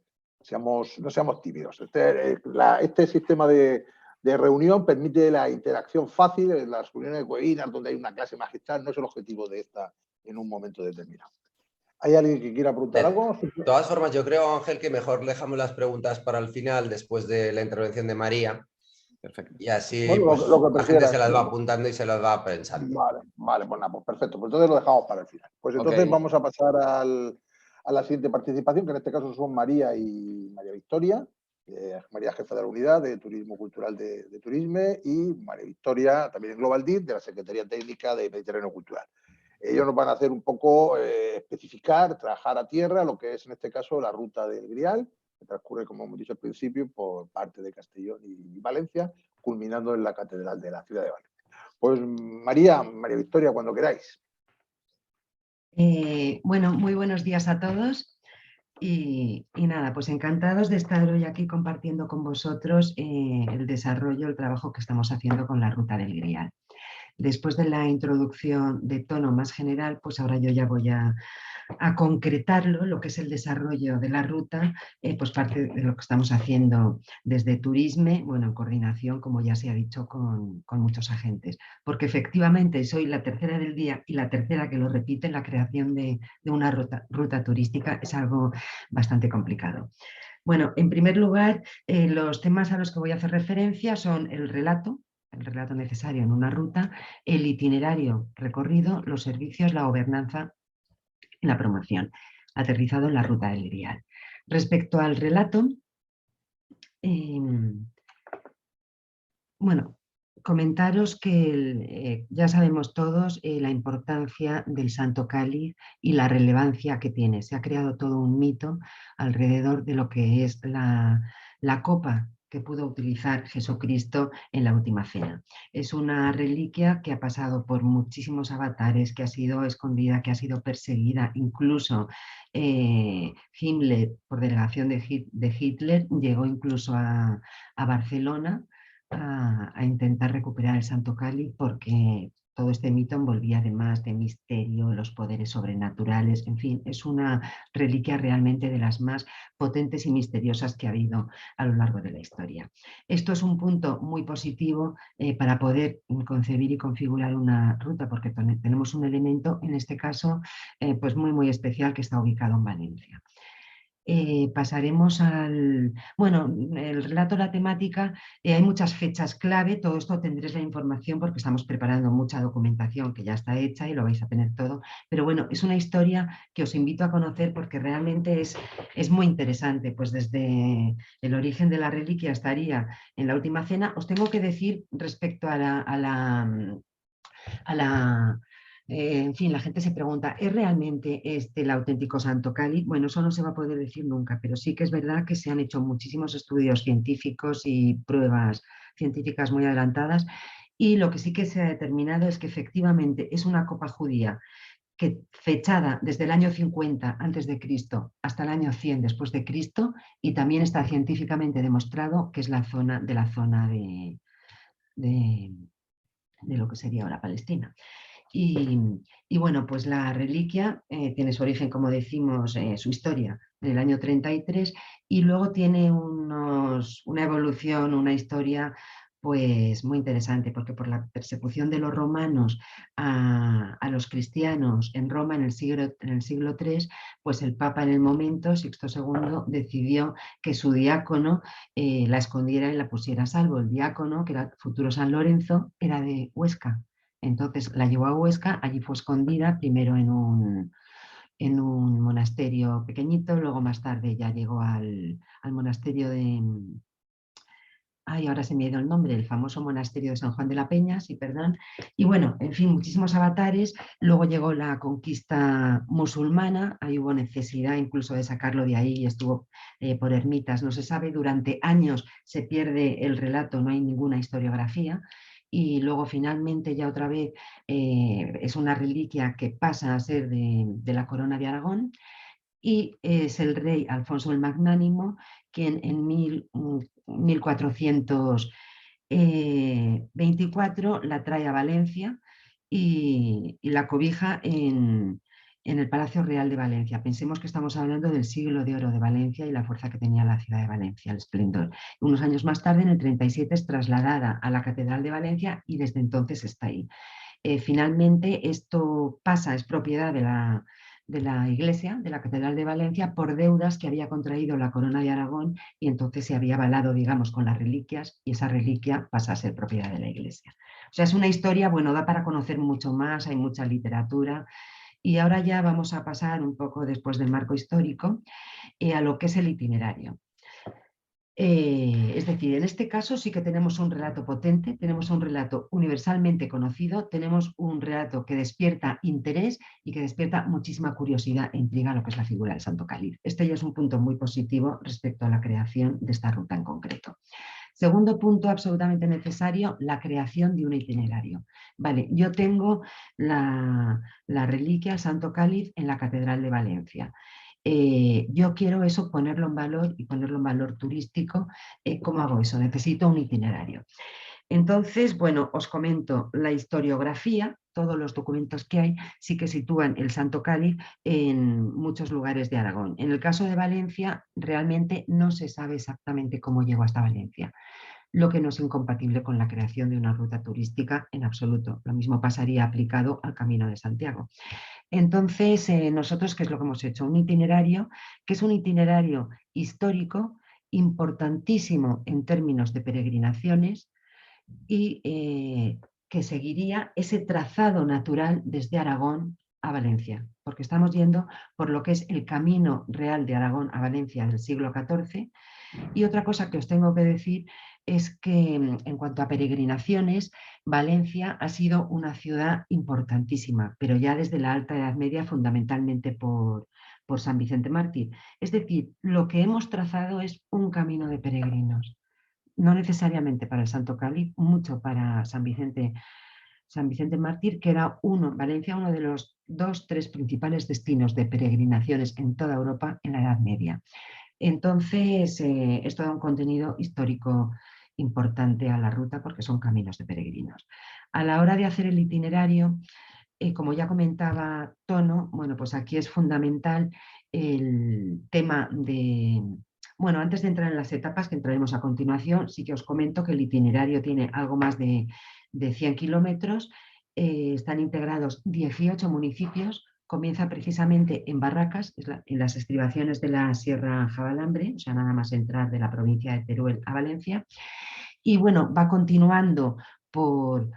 no seamos tímidos. Este sistema de reunión permite la interacción fácil en las reuniones de webinars donde hay una clase magistral, no es el objetivo de esta en un momento determinado. ¿Hay alguien que quiera preguntar algo? De todas formas, yo creo, Ángel, que mejor dejamos las preguntas para el final, después de la intervención de María. Perfecto. Y así bueno, pues, lo que la gente se las va apuntando y se las va pensando. Vale, pues perfecto. Pues entonces lo dejamos para el final. Pues entonces vamos a pasar a la siguiente participación, que en este caso son María y María Victoria. María, jefa de la unidad de Turismo Cultural de Turismo, y María Victoria, también en Global DIT, de la Secretaría Técnica de Mediterráneo Cultural. Ellos nos van a hacer un poco especificar, trabajar a tierra lo que es en este caso la ruta del Grial, que transcurre, como hemos dicho al principio, por parte de Castellón y Valencia, culminando en la Catedral de la ciudad de Valencia. Pues María Victoria, cuando queráis. Bueno, muy buenos días a todos. Y nada, pues encantados de estar hoy aquí compartiendo con vosotros el desarrollo, el trabajo que estamos haciendo con la ruta del Grial. Después de la introducción de tono más general, pues ahora yo ya voy a concretarlo, lo que es el desarrollo de la ruta, pues parte de lo que estamos haciendo desde Turisme, bueno, en coordinación, como ya se ha dicho, con muchos agentes. Porque efectivamente soy la tercera del día y la tercera que lo repite, la creación de una ruta turística es algo bastante complicado. Bueno, en primer lugar, los temas a los que voy a hacer referencia son el relato necesario en una ruta, el itinerario recorrido, los servicios, la gobernanza y la promoción, aterrizado en la ruta del Grial. Respecto al relato, bueno, comentaros que ya sabemos todos la importancia del Santo Cáliz y la relevancia que tiene. Se ha creado todo un mito alrededor de lo que es la copa que pudo utilizar Jesucristo en la última cena. Es una reliquia que ha pasado por muchísimos avatares, que ha sido escondida, que ha sido perseguida, incluso Himmler, por delegación de Hitler, llegó incluso a Barcelona a intentar recuperar el Santo Cáliz, porque todo este mito envolvía además de misterio, los poderes sobrenaturales, en fin, es una reliquia realmente de las más potentes y misteriosas que ha habido a lo largo de la historia. Esto es un punto muy positivo para poder concebir y configurar una ruta, porque tenemos un elemento, en este caso, pues muy especial, que está ubicado en Valencia. Pasaremos al... Bueno, el relato, la temática, hay muchas fechas clave, todo esto tendréis la información porque estamos preparando mucha documentación que ya está hecha y lo vais a tener todo, pero bueno, es una historia que os invito a conocer porque realmente es muy interesante, pues desde el origen de la reliquia estaría en la última cena. Os tengo que decir respecto a la En fin, la gente se pregunta, ¿es realmente este el auténtico Santo Cáliz? Bueno, eso no se va a poder decir nunca, pero sí que es verdad que se han hecho muchísimos estudios científicos y pruebas científicas muy adelantadas, y lo que sí que se ha determinado es que efectivamente es una copa judía que fechada desde el año 50 antes de Cristo hasta el año 100 después de Cristo, y también está científicamente demostrado que es la zona de, de lo que sería ahora Palestina. Y, y bueno, pues la reliquia tiene su origen, como decimos, su historia en el año 33, y luego tiene una evolución, una historia pues muy interesante, porque por la persecución de los romanos a los cristianos en Roma en el siglo III, pues el Papa en el momento, Sixto II, decidió que su diácono la escondiera y la pusiera a salvo. El diácono, que era futuro San Lorenzo, era de Huesca. Entonces la llevó a Huesca, allí fue escondida, primero en un monasterio pequeñito, luego más tarde ya llegó al monasterio de... Ay, ahora se me ha ido el nombre, el famoso monasterio de San Juan de la Peña, sí, perdón. Y bueno, en fin, muchísimos avatares. Luego llegó la conquista musulmana, ahí hubo necesidad incluso de sacarlo de ahí y estuvo por ermitas. No se sabe, durante años se pierde el relato, no hay ninguna historiografía. Y luego finalmente ya otra vez es una reliquia que pasa a ser de la corona de Aragón, y es el rey Alfonso el Magnánimo quien en 1424 la trae a Valencia y la cobija en el Palacio Real de Valencia. Pensemos que estamos hablando del siglo de oro de Valencia y la fuerza que tenía la ciudad de Valencia, el esplendor. Unos años más tarde, en el 37, es trasladada a la Catedral de Valencia y desde entonces está ahí. Finalmente esto pasa, es propiedad de la Iglesia, de la Catedral de Valencia, por deudas que había contraído la Corona de Aragón, y entonces se había avalado, digamos, con las reliquias, y esa reliquia pasa a ser propiedad de la Iglesia. O sea, es una historia, bueno, da para conocer mucho más, hay mucha literatura, y ahora ya vamos a pasar un poco, después del marco histórico, a lo que es el itinerario. Es decir, en este caso sí que tenemos un relato potente, tenemos un relato universalmente conocido, tenemos un relato que despierta interés y que despierta muchísima curiosidad e intriga a lo que es la figura del Santo Cáliz. Este ya es un punto muy positivo respecto a la creación de esta ruta en concreto. Segundo punto absolutamente necesario, la creación de un itinerario. Vale, yo tengo la reliquia, el Santo Cáliz, en la Catedral de Valencia. Yo quiero eso, ponerlo en valor y ponerlo en valor turístico. ¿Cómo hago eso? Necesito un itinerario. Entonces, bueno, os comento la historiografía, todos los documentos que hay sí que sitúan el Santo Cáliz en muchos lugares de Aragón. En el caso de Valencia, realmente no se sabe exactamente cómo llegó hasta Valencia, lo que no es incompatible con la creación de una ruta turística en absoluto. Lo mismo pasaría aplicado al Camino de Santiago. Entonces, nosotros, ¿qué es lo que hemos hecho? Un itinerario que es un itinerario histórico importantísimo en términos de peregrinaciones, y que seguiría ese trazado natural desde Aragón a Valencia, porque estamos yendo por lo que es el camino real de Aragón a Valencia del siglo XIV. Y otra cosa que os tengo que decir es que en cuanto a peregrinaciones, Valencia ha sido una ciudad importantísima, pero ya desde la Alta Edad Media, fundamentalmente por San Vicente Mártir. Es decir, lo que hemos trazado es un camino de peregrinos, no necesariamente para el Santo Cáliz, mucho para San Vicente Mártir, que era Valencia, uno de los 2-3 principales destinos de peregrinaciones en toda Europa en la Edad Media. Entonces, esto da un contenido histórico importante a la ruta porque son caminos de peregrinos. A la hora de hacer el itinerario, como ya comentaba Tono, bueno, pues aquí es fundamental el tema de... Bueno, antes de entrar en las etapas que entraremos a continuación, sí que os comento que el itinerario tiene algo más de 100 kilómetros, están integrados 18 municipios, comienza precisamente en Barracas, en las estribaciones de la Sierra Jabalambre, o sea, nada más entrar de la provincia de Teruel a Valencia, y bueno, va continuando por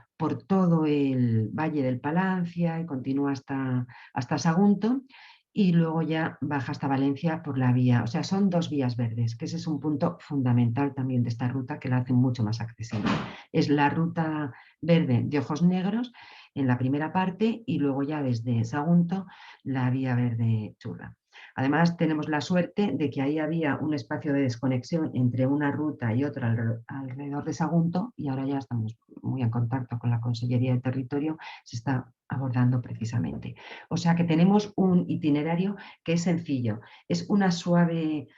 todo el Valle del Palancia y continúa hasta Sagunto, y luego ya baja hasta Valencia por la vía, o sea, son 2 vías verdes, que ese es un punto fundamental también de esta ruta que la hace mucho más accesible. Es la ruta verde de Ojos Negros, en la primera parte y luego ya desde Sagunto la vía verde Churra. Además, tenemos la suerte de que ahí había un espacio de desconexión entre una ruta y otra alrededor de Sagunto, y ahora ya estamos muy en contacto con la Consellería de Territorio, se está abordando precisamente. O sea que tenemos un itinerario que es sencillo, es un suave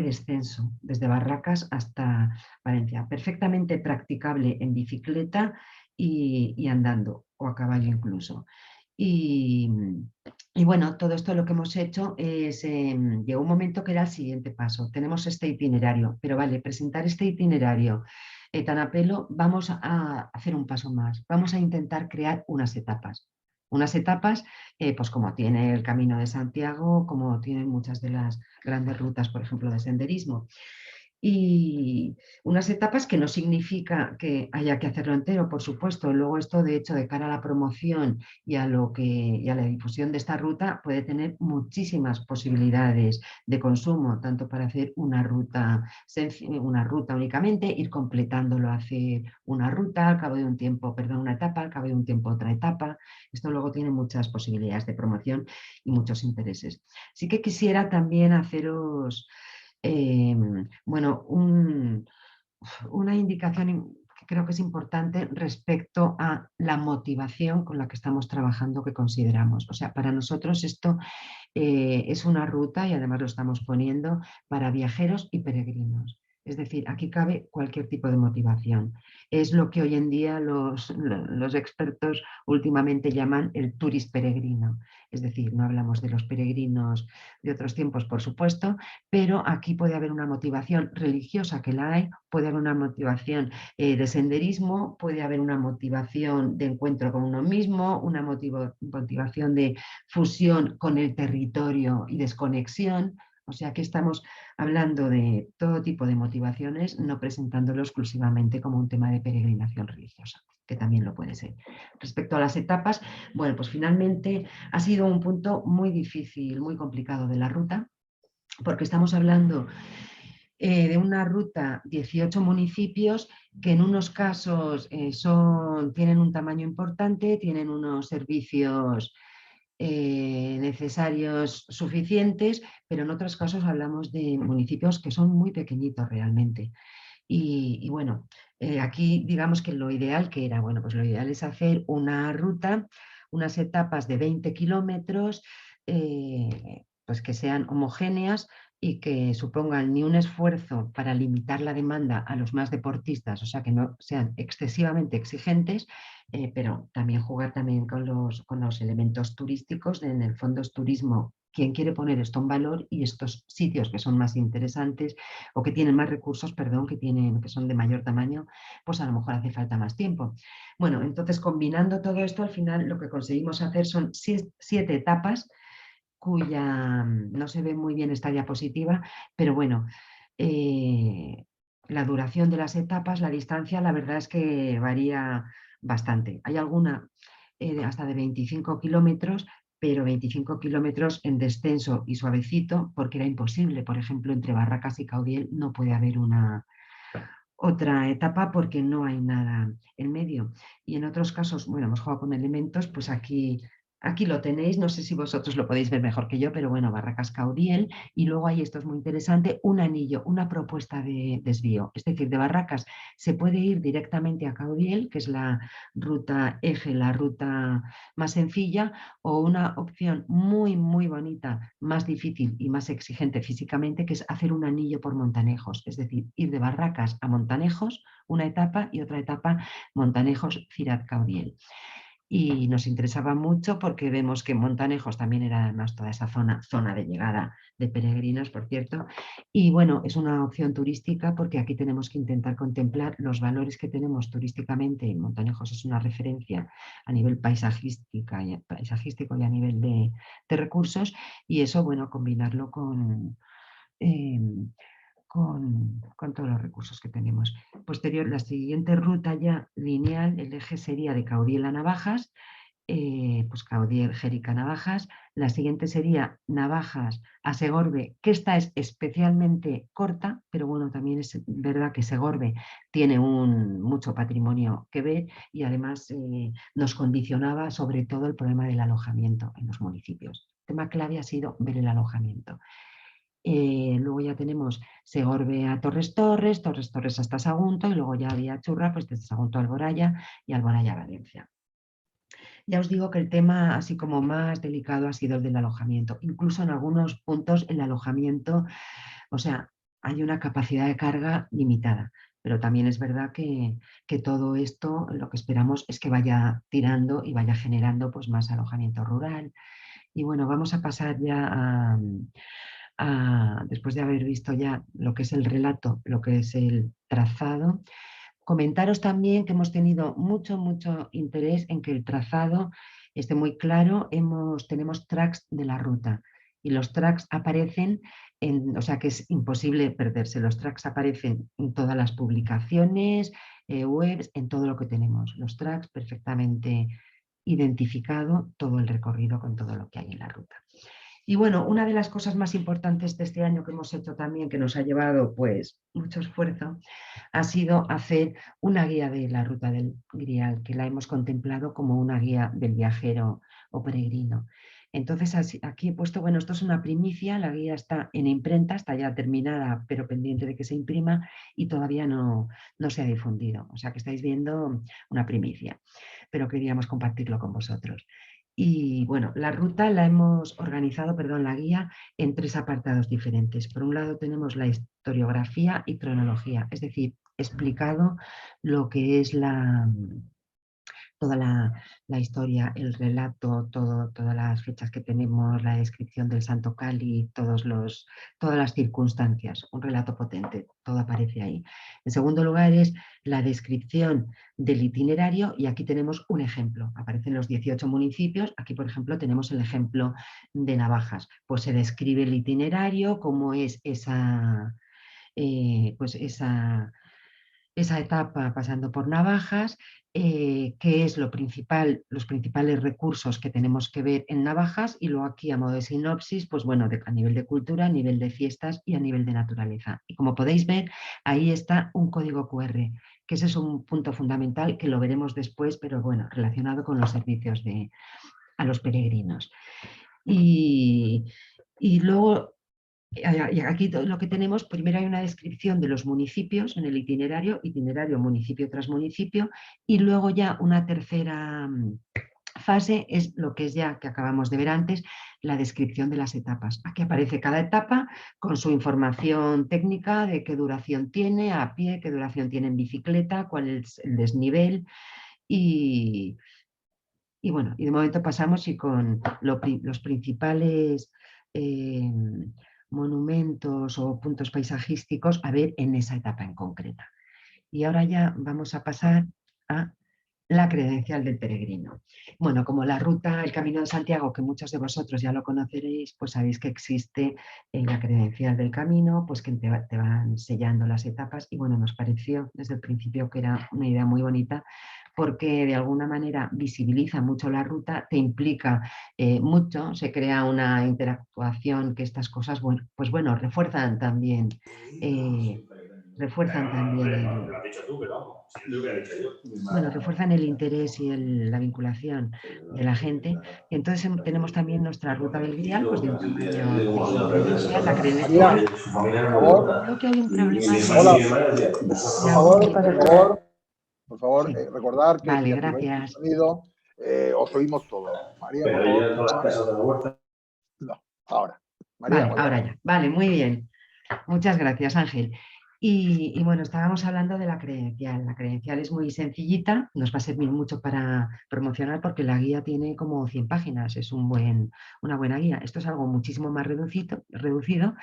descenso desde Barracas hasta Valencia, perfectamente practicable en bicicleta y andando, o a caballo incluso. Y, y bueno, todo esto lo que hemos hecho es, llegó un momento que era el siguiente paso. Tenemos este itinerario, pero vale, presentar este itinerario tan a pelo, vamos a hacer un paso más. Vamos a intentar crear unas etapas. Unas etapas, pues como tiene el Camino de Santiago, como tienen muchas de las grandes rutas, por ejemplo, de senderismo. Y unas etapas que no significa que haya que hacerlo entero, por supuesto. Luego esto, de hecho, de cara a la promoción y a la difusión de esta ruta, puede tener muchísimas posibilidades de consumo, tanto para hacer una ruta únicamente, ir completándolo, hacer una ruta, al cabo de un tiempo, perdón, una etapa, al cabo de un tiempo otra etapa. Esto luego tiene muchas posibilidades de promoción y muchos intereses. Sí que quisiera también haceros bueno, una indicación que creo que es importante respecto a la motivación con la que estamos trabajando, que consideramos. O sea, para nosotros esto es una ruta, y además lo estamos poniendo, para viajeros y peregrinos. Es decir, aquí cabe cualquier tipo de motivación. Es lo que hoy en día los expertos últimamente llaman el turis peregrino. Es decir, no hablamos de los peregrinos de otros tiempos, por supuesto, pero aquí puede haber una motivación religiosa, que la hay, puede haber una motivación de senderismo, puede haber una motivación de encuentro con uno mismo, una motivación de fusión con el territorio y desconexión. O sea que estamos hablando de todo tipo de motivaciones, no presentándolo exclusivamente como un tema de peregrinación religiosa, que también lo puede ser. Respecto a las etapas, bueno, pues finalmente ha sido un punto muy difícil, muy complicado de la ruta, porque estamos hablando de una ruta 18 municipios que en unos casos tienen un tamaño importante, tienen unos servicios necesarios suficientes, pero en otros casos hablamos de municipios que son muy pequeñitos realmente. Y bueno, aquí digamos que lo ideal que era, bueno, pues lo ideal es hacer una ruta, unas etapas de 20 kilómetros, pues que sean homogéneas y que supongan ni un esfuerzo para limitar la demanda a los más deportistas, o sea, que no sean excesivamente exigentes, pero también jugar también con los elementos turísticos. En el fondo es turismo quien quiere poner esto en valor, y estos sitios que son más interesantes o que tienen más recursos, perdón, que son de mayor tamaño, pues a lo mejor hace falta más tiempo. Bueno, entonces combinando todo esto, al final lo que conseguimos hacer son 7 etapas, cuya no se ve muy bien esta diapositiva, pero bueno, la duración de las etapas, la distancia, la verdad es que varía bastante. Hay alguna hasta de 25 kilómetros, pero 25 kilómetros en descenso y suavecito, porque era imposible. Por ejemplo, entre Barracas y Caudiel no puede haber otra etapa porque no hay nada en medio. Y en otros casos, bueno, hemos jugado con elementos, pues aquí lo tenéis, no sé si vosotros lo podéis ver mejor que yo, pero bueno, Barracas Caudiel, y luego hay, esto es muy interesante, un anillo, una propuesta de desvío. Es decir, de Barracas se puede ir directamente a Caudiel, que es la ruta eje, la ruta más sencilla, o una opción muy, muy bonita, más difícil y más exigente físicamente, que es hacer un anillo por Montanejos, es decir, ir de Barracas a Montanejos, una etapa, y otra etapa, Montanejos, Cirat Caudiel. Y nos interesaba mucho porque vemos que Montanejos también era además toda esa zona de llegada de peregrinos, por cierto. Y bueno, es una opción turística porque aquí tenemos que intentar contemplar los valores que tenemos turísticamente. Montanejos es una referencia a nivel paisajístico y a nivel de recursos, y eso, bueno, combinarlo eh, con todos los recursos que tenemos. La siguiente ruta ya lineal, el eje sería de Caudiel a Navajas, pues Caudiel, Jérica, Navajas. La siguiente sería Navajas a Segorbe, que esta es especialmente corta, pero bueno, también es verdad que Segorbe tiene mucho patrimonio que ver y además nos condicionaba sobre todo el problema del alojamiento en los municipios. El tema clave ha sido ver el alojamiento. Luego ya tenemos Segorbe a Torres Torres, Torres Torres hasta Sagunto y luego ya había Churra, pues desde Sagunto a Alboraya y Alboraya a Valencia. Ya os digo que el tema así como más delicado ha sido el del alojamiento. Incluso en algunos puntos el alojamiento, o sea, hay una capacidad de carga limitada. Pero también es verdad que todo esto lo que esperamos es que vaya tirando y vaya generando pues, más alojamiento rural. Y bueno, vamos a pasar ya después de haber visto ya lo que es el relato, lo que es el trazado. Comentaros también que hemos tenido mucho interés en que el trazado esté muy claro. Tenemos tracks de la ruta y los tracks aparecen, o sea que es imposible perderse. Los tracks aparecen en todas las publicaciones, webs, en todo lo que tenemos. Los tracks perfectamente identificado, todo el recorrido con todo lo que hay en la ruta. Y bueno, una de las cosas más importantes de este año que hemos hecho también, que nos ha llevado pues mucho esfuerzo, ha sido hacer una guía de la ruta del Grial, que la hemos contemplado como una guía del viajero o peregrino. Entonces aquí he puesto, bueno, esto es una primicia, la guía está en imprenta, está ya terminada, pero pendiente de que se imprima y todavía no se ha difundido. O sea que estáis viendo una primicia, pero queríamos compartirlo con vosotros. Y bueno, la ruta la hemos organizado, la guía, en 3 apartados diferentes. Por un lado tenemos la historiografía y cronología, es decir, explicado lo que es toda la historia, el relato, todas las fechas que tenemos, la descripción del Santo Cáliz, todas las circunstancias, un relato potente, todo aparece ahí. En segundo lugar es la descripción del itinerario y aquí tenemos un ejemplo, aparecen los 18 municipios, aquí por ejemplo tenemos el ejemplo de Navajas, pues se describe el itinerario, cómo es esa etapa pasando por Navajas, qué es lo principal, los principales recursos que tenemos que ver en Navajas y luego aquí a modo de sinopsis, pues bueno, a nivel de cultura, a nivel de fiestas y a nivel de naturaleza. Y como podéis ver, ahí está un código QR, que ese es un punto fundamental que lo veremos después, pero bueno, relacionado con los servicios a los peregrinos. Y luego aquí lo que tenemos, primero hay una descripción de los municipios en el itinerario, municipio tras municipio, y luego ya una tercera fase es lo que es ya que acabamos de ver antes, la descripción de las etapas. Aquí aparece cada etapa con su información técnica de qué duración tiene a pie, qué duración tiene en bicicleta, cuál es el desnivel y bueno, y de momento pasamos y con los principales monumentos o puntos paisajísticos a ver en esa etapa en concreta. Y ahora ya vamos a pasar a la credencial del peregrino. Bueno, como la ruta, el Camino de Santiago, que muchos de vosotros ya lo conoceréis, pues sabéis que existe la credencial del camino, pues que te van sellando las etapas y bueno, nos pareció desde el principio que era una idea muy bonita porque de alguna manera visibiliza mucho la ruta, te implica mucho, se crea una interactuación que estas cosas, bueno, pues bueno, refuerzan también refuerzan el interés y la vinculación de la gente. Y entonces tenemos también nuestra ruta del Grial, pues de un tamaño credencial, la credencial. Creo que hay un problema. Hola, por favor, sí. recordar que vale, si activáis el sonido, os oímos todos. María, por favor. No, ahora. María, vale, ahora ya. Vale, muy bien. Muchas gracias, Ángel. Y bueno, estábamos hablando de la credencial. La credencial es muy sencillita, nos va a servir mucho para promocionar porque la guía tiene como 100 páginas, es una buena guía. Esto es algo muchísimo más reducido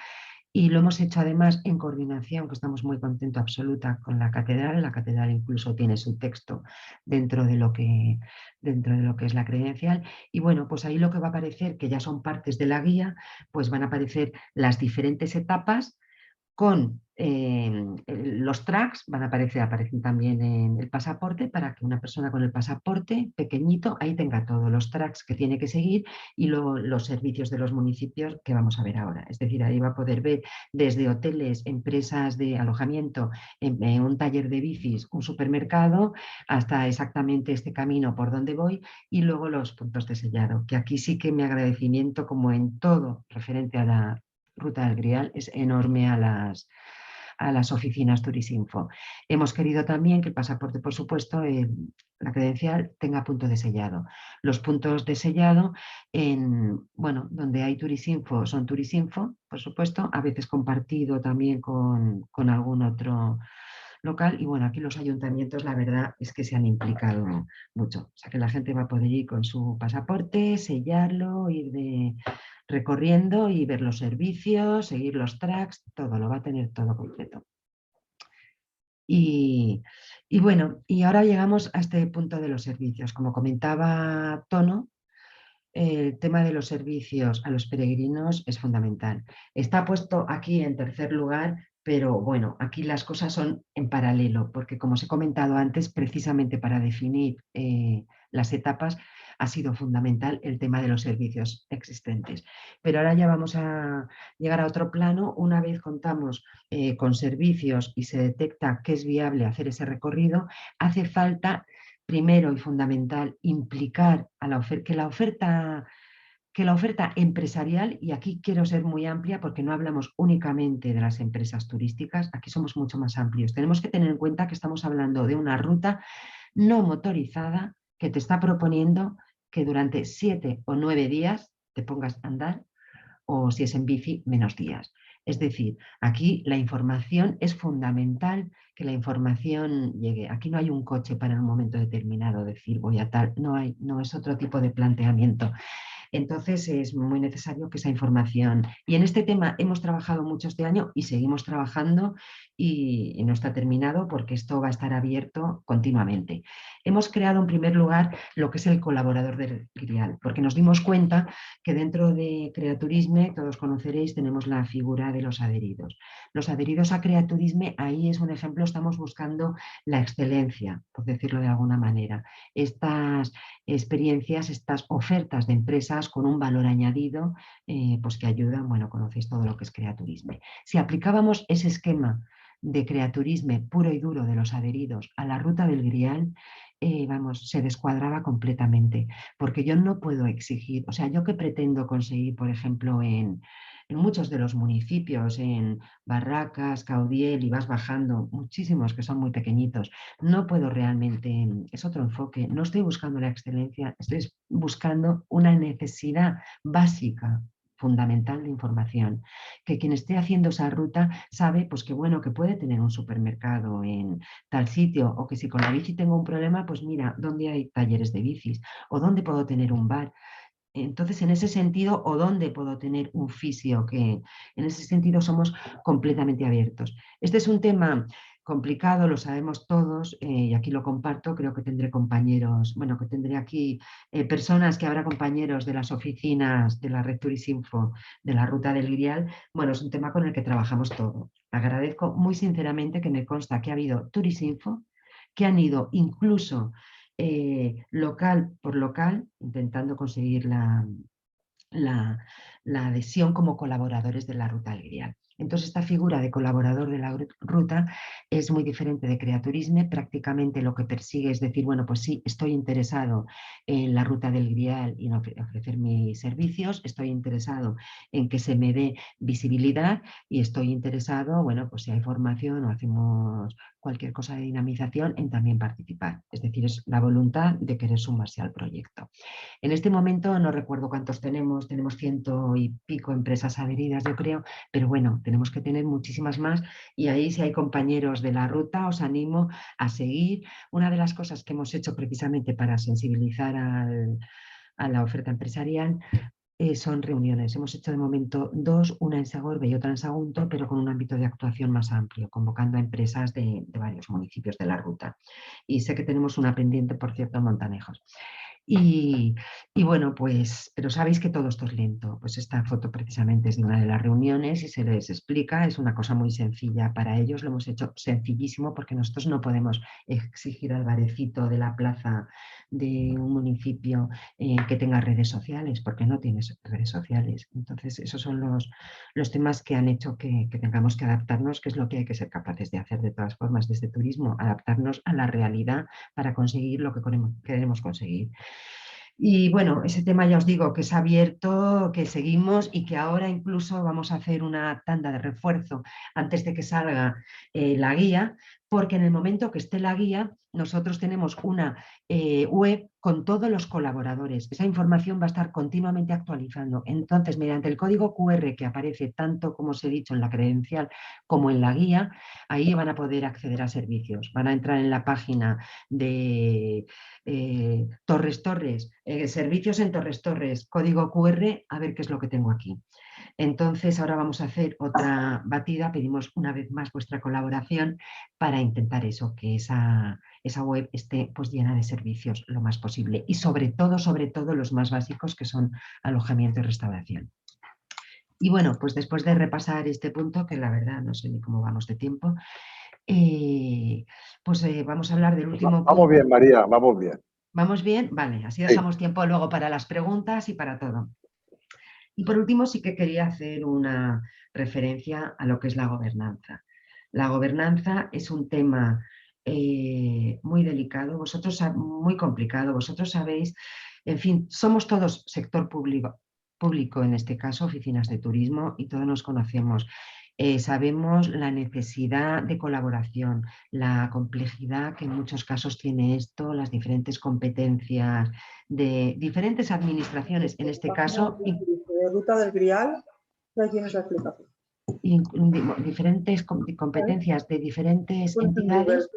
y lo hemos hecho además en coordinación, que estamos muy contentos absoluta con la catedral. La catedral incluso tiene su texto dentro de lo que es la credencial. Y bueno, pues ahí lo que va a aparecer, que ya son partes de la guía, pues van a aparecer las diferentes etapas con los tracks van a aparecen también en el pasaporte para que una persona con el pasaporte pequeñito ahí tenga todos los tracks que tiene que seguir y luego los servicios de los municipios que vamos a ver ahora. Es decir, ahí va a poder ver desde hoteles, empresas de alojamiento, un taller de bicis, un supermercado, hasta exactamente este camino por donde voy y luego los puntos de sellado, que aquí sí que mi agradecimiento, como en todo referente a la Ruta del Grial, es enorme a las oficinas Turisinfo. Hemos querido también que el pasaporte, por supuesto, la credencial tenga punto de sellado. Los puntos de sellado, bueno, donde hay Turisinfo, son Turisinfo, por supuesto, a veces compartido también con algún otro local y bueno, aquí los ayuntamientos la verdad es que se han implicado mucho, o sea que la gente va a poder ir con su pasaporte, sellarlo, ir recorriendo y ver los servicios, seguir los tracks, todo, lo va a tener todo completo. Y bueno, y ahora llegamos a este punto de los servicios. Como comentaba Tono, el tema de los servicios a los peregrinos es fundamental. Está puesto aquí en tercer lugar, pero bueno, aquí las cosas son en paralelo, porque como os he comentado antes, precisamente para definir las etapas ha sido fundamental el tema de los servicios existentes. Pero ahora ya vamos a llegar a otro plano. Una vez contamos con servicios y se detecta que es viable hacer ese recorrido, hace falta primero y fundamental, implicar a que la oferta empresarial, y aquí quiero ser muy amplia porque no hablamos únicamente de las empresas turísticas, aquí somos mucho más amplios. Tenemos que tener en cuenta que estamos hablando de una ruta no motorizada que te está proponiendo que durante 7 o 9 días te pongas a andar, o si es en bici, menos días. Es decir, aquí la información es fundamental, que la información llegue. Aquí no hay un coche para en un momento determinado decir voy a tal, no es otro tipo de planteamiento. Entonces es muy necesario que esa información, y en este tema hemos trabajado mucho este año y seguimos trabajando y no está terminado porque esto va a estar abierto continuamente. Hemos creado en primer lugar lo que es el colaborador del Grial, porque nos dimos cuenta que dentro de Creaturisme, todos conoceréis, tenemos la figura de los adheridos. Los adheridos a Creaturisme, ahí es un ejemplo, estamos buscando la excelencia, por decirlo de alguna manera. Estas experiencias, estas ofertas de empresas con un valor añadido, pues que ayudan, bueno, conocéis todo lo que es Creaturisme. Si aplicábamos ese esquema de Creaturisme puro y duro de los adheridos a la ruta del Grial, vamos, se descuadraba completamente, porque yo no puedo exigir, o sea, yo que pretendo conseguir, por ejemplo, en muchos de los municipios, en Barracas, Caudiel, y vas bajando, muchísimos que son muy pequeñitos, no puedo realmente, es otro enfoque, no estoy buscando la excelencia, estoy buscando una necesidad básica, fundamental de información, que quien esté haciendo esa ruta sabe pues que bueno, que puede tener un supermercado en tal sitio, o que si con la bici tengo un problema, pues mira, ¿dónde hay talleres de bicis? ¿O dónde puedo tener un bar? Entonces, en ese sentido, ¿o dónde puedo tener un fisio? Que en ese sentido somos completamente abiertos. Este es un tema complicado, lo sabemos todos, y aquí lo comparto, creo que tendré compañeros, bueno, que tendré aquí personas, que habrá compañeros de las oficinas de la Red Turisinfo, de la Ruta del Grial. Bueno, es un tema con el que trabajamos todos. Agradezco muy sinceramente que me consta que ha habido Turisinfo, que han ido incluso local por local, intentando conseguir la adhesión como colaboradores de la Ruta del Grial. Entonces, esta figura de colaborador de la ruta es muy diferente de Creaturisme. Prácticamente lo que persigue es decir, bueno, pues sí, estoy interesado en la Ruta del Grial y en ofrecer mis servicios, estoy interesado en que se me dé visibilidad y estoy interesado, bueno, pues si hay formación o hacemos cualquier cosa de dinamización, en también participar. Es decir, es la voluntad de querer sumarse al proyecto. En este momento no recuerdo cuántos tenemos 100 y pico empresas adheridas, yo creo, pero bueno, tenemos que tener muchísimas más, y ahí, si hay compañeros de la ruta, os animo a seguir. Una de las cosas que hemos hecho precisamente para sensibilizar a la oferta empresarial son reuniones. Hemos hecho de momento 2, una en Segorbe y otra en Sagunto, pero con un ámbito de actuación más amplio, convocando a empresas de varios municipios de la ruta. Y sé que tenemos una pendiente, por cierto, en Montanejos. Y Y bueno, pues, pero sabéis que todo esto es lento. Pues esta foto precisamente es de una de las reuniones y se les explica, es una cosa muy sencilla para ellos, lo hemos hecho sencillísimo porque nosotros no podemos exigir al barecito de la plaza de un municipio que tenga redes sociales, porque no tienes redes sociales. Entonces, esos son los temas que han hecho que tengamos que adaptarnos, que es lo que hay que ser capaces de hacer de todas formas desde turismo, adaptarnos a la realidad para conseguir lo que queremos conseguir. Y bueno, ese tema ya os digo que es abierto, que seguimos y que ahora incluso vamos a hacer una tanda de refuerzo antes de que salga la guía, porque en el momento que esté la guía, nosotros tenemos una web con todos los colaboradores. Esa información va a estar continuamente actualizando. Entonces, mediante el código QR que aparece tanto, como os he dicho, en la credencial como en la guía, ahí van a poder acceder a servicios. Van a entrar en la página de Torres, servicios en Torres, código QR, a ver qué es lo que tengo aquí. Entonces ahora vamos a hacer otra batida, pedimos una vez más vuestra colaboración para intentar eso, que esa web esté pues llena de servicios lo más posible y sobre todo los más básicos que son alojamiento y restauración. Y bueno, pues después de repasar este punto, que la verdad no sé ni cómo vamos de tiempo, vamos a hablar del último punto. Vamos bien, María, vamos bien. ¿Vamos bien? Vale, así dejamos tiempo luego para las preguntas y para todo. Y por último sí que quería hacer una referencia a lo que es la gobernanza. La gobernanza es un tema muy delicado, muy complicado. Vosotros sabéis, en fin, somos todos sector público en este caso, oficinas de turismo, y todos nos conocemos. Sabemos la necesidad de colaboración, la complejidad que en muchos casos tiene esto, las diferentes competencias de diferentes administraciones, en este caso... De Ruta del Grial, ya tienes la explicación. Diferentes competencias de diferentes entidades.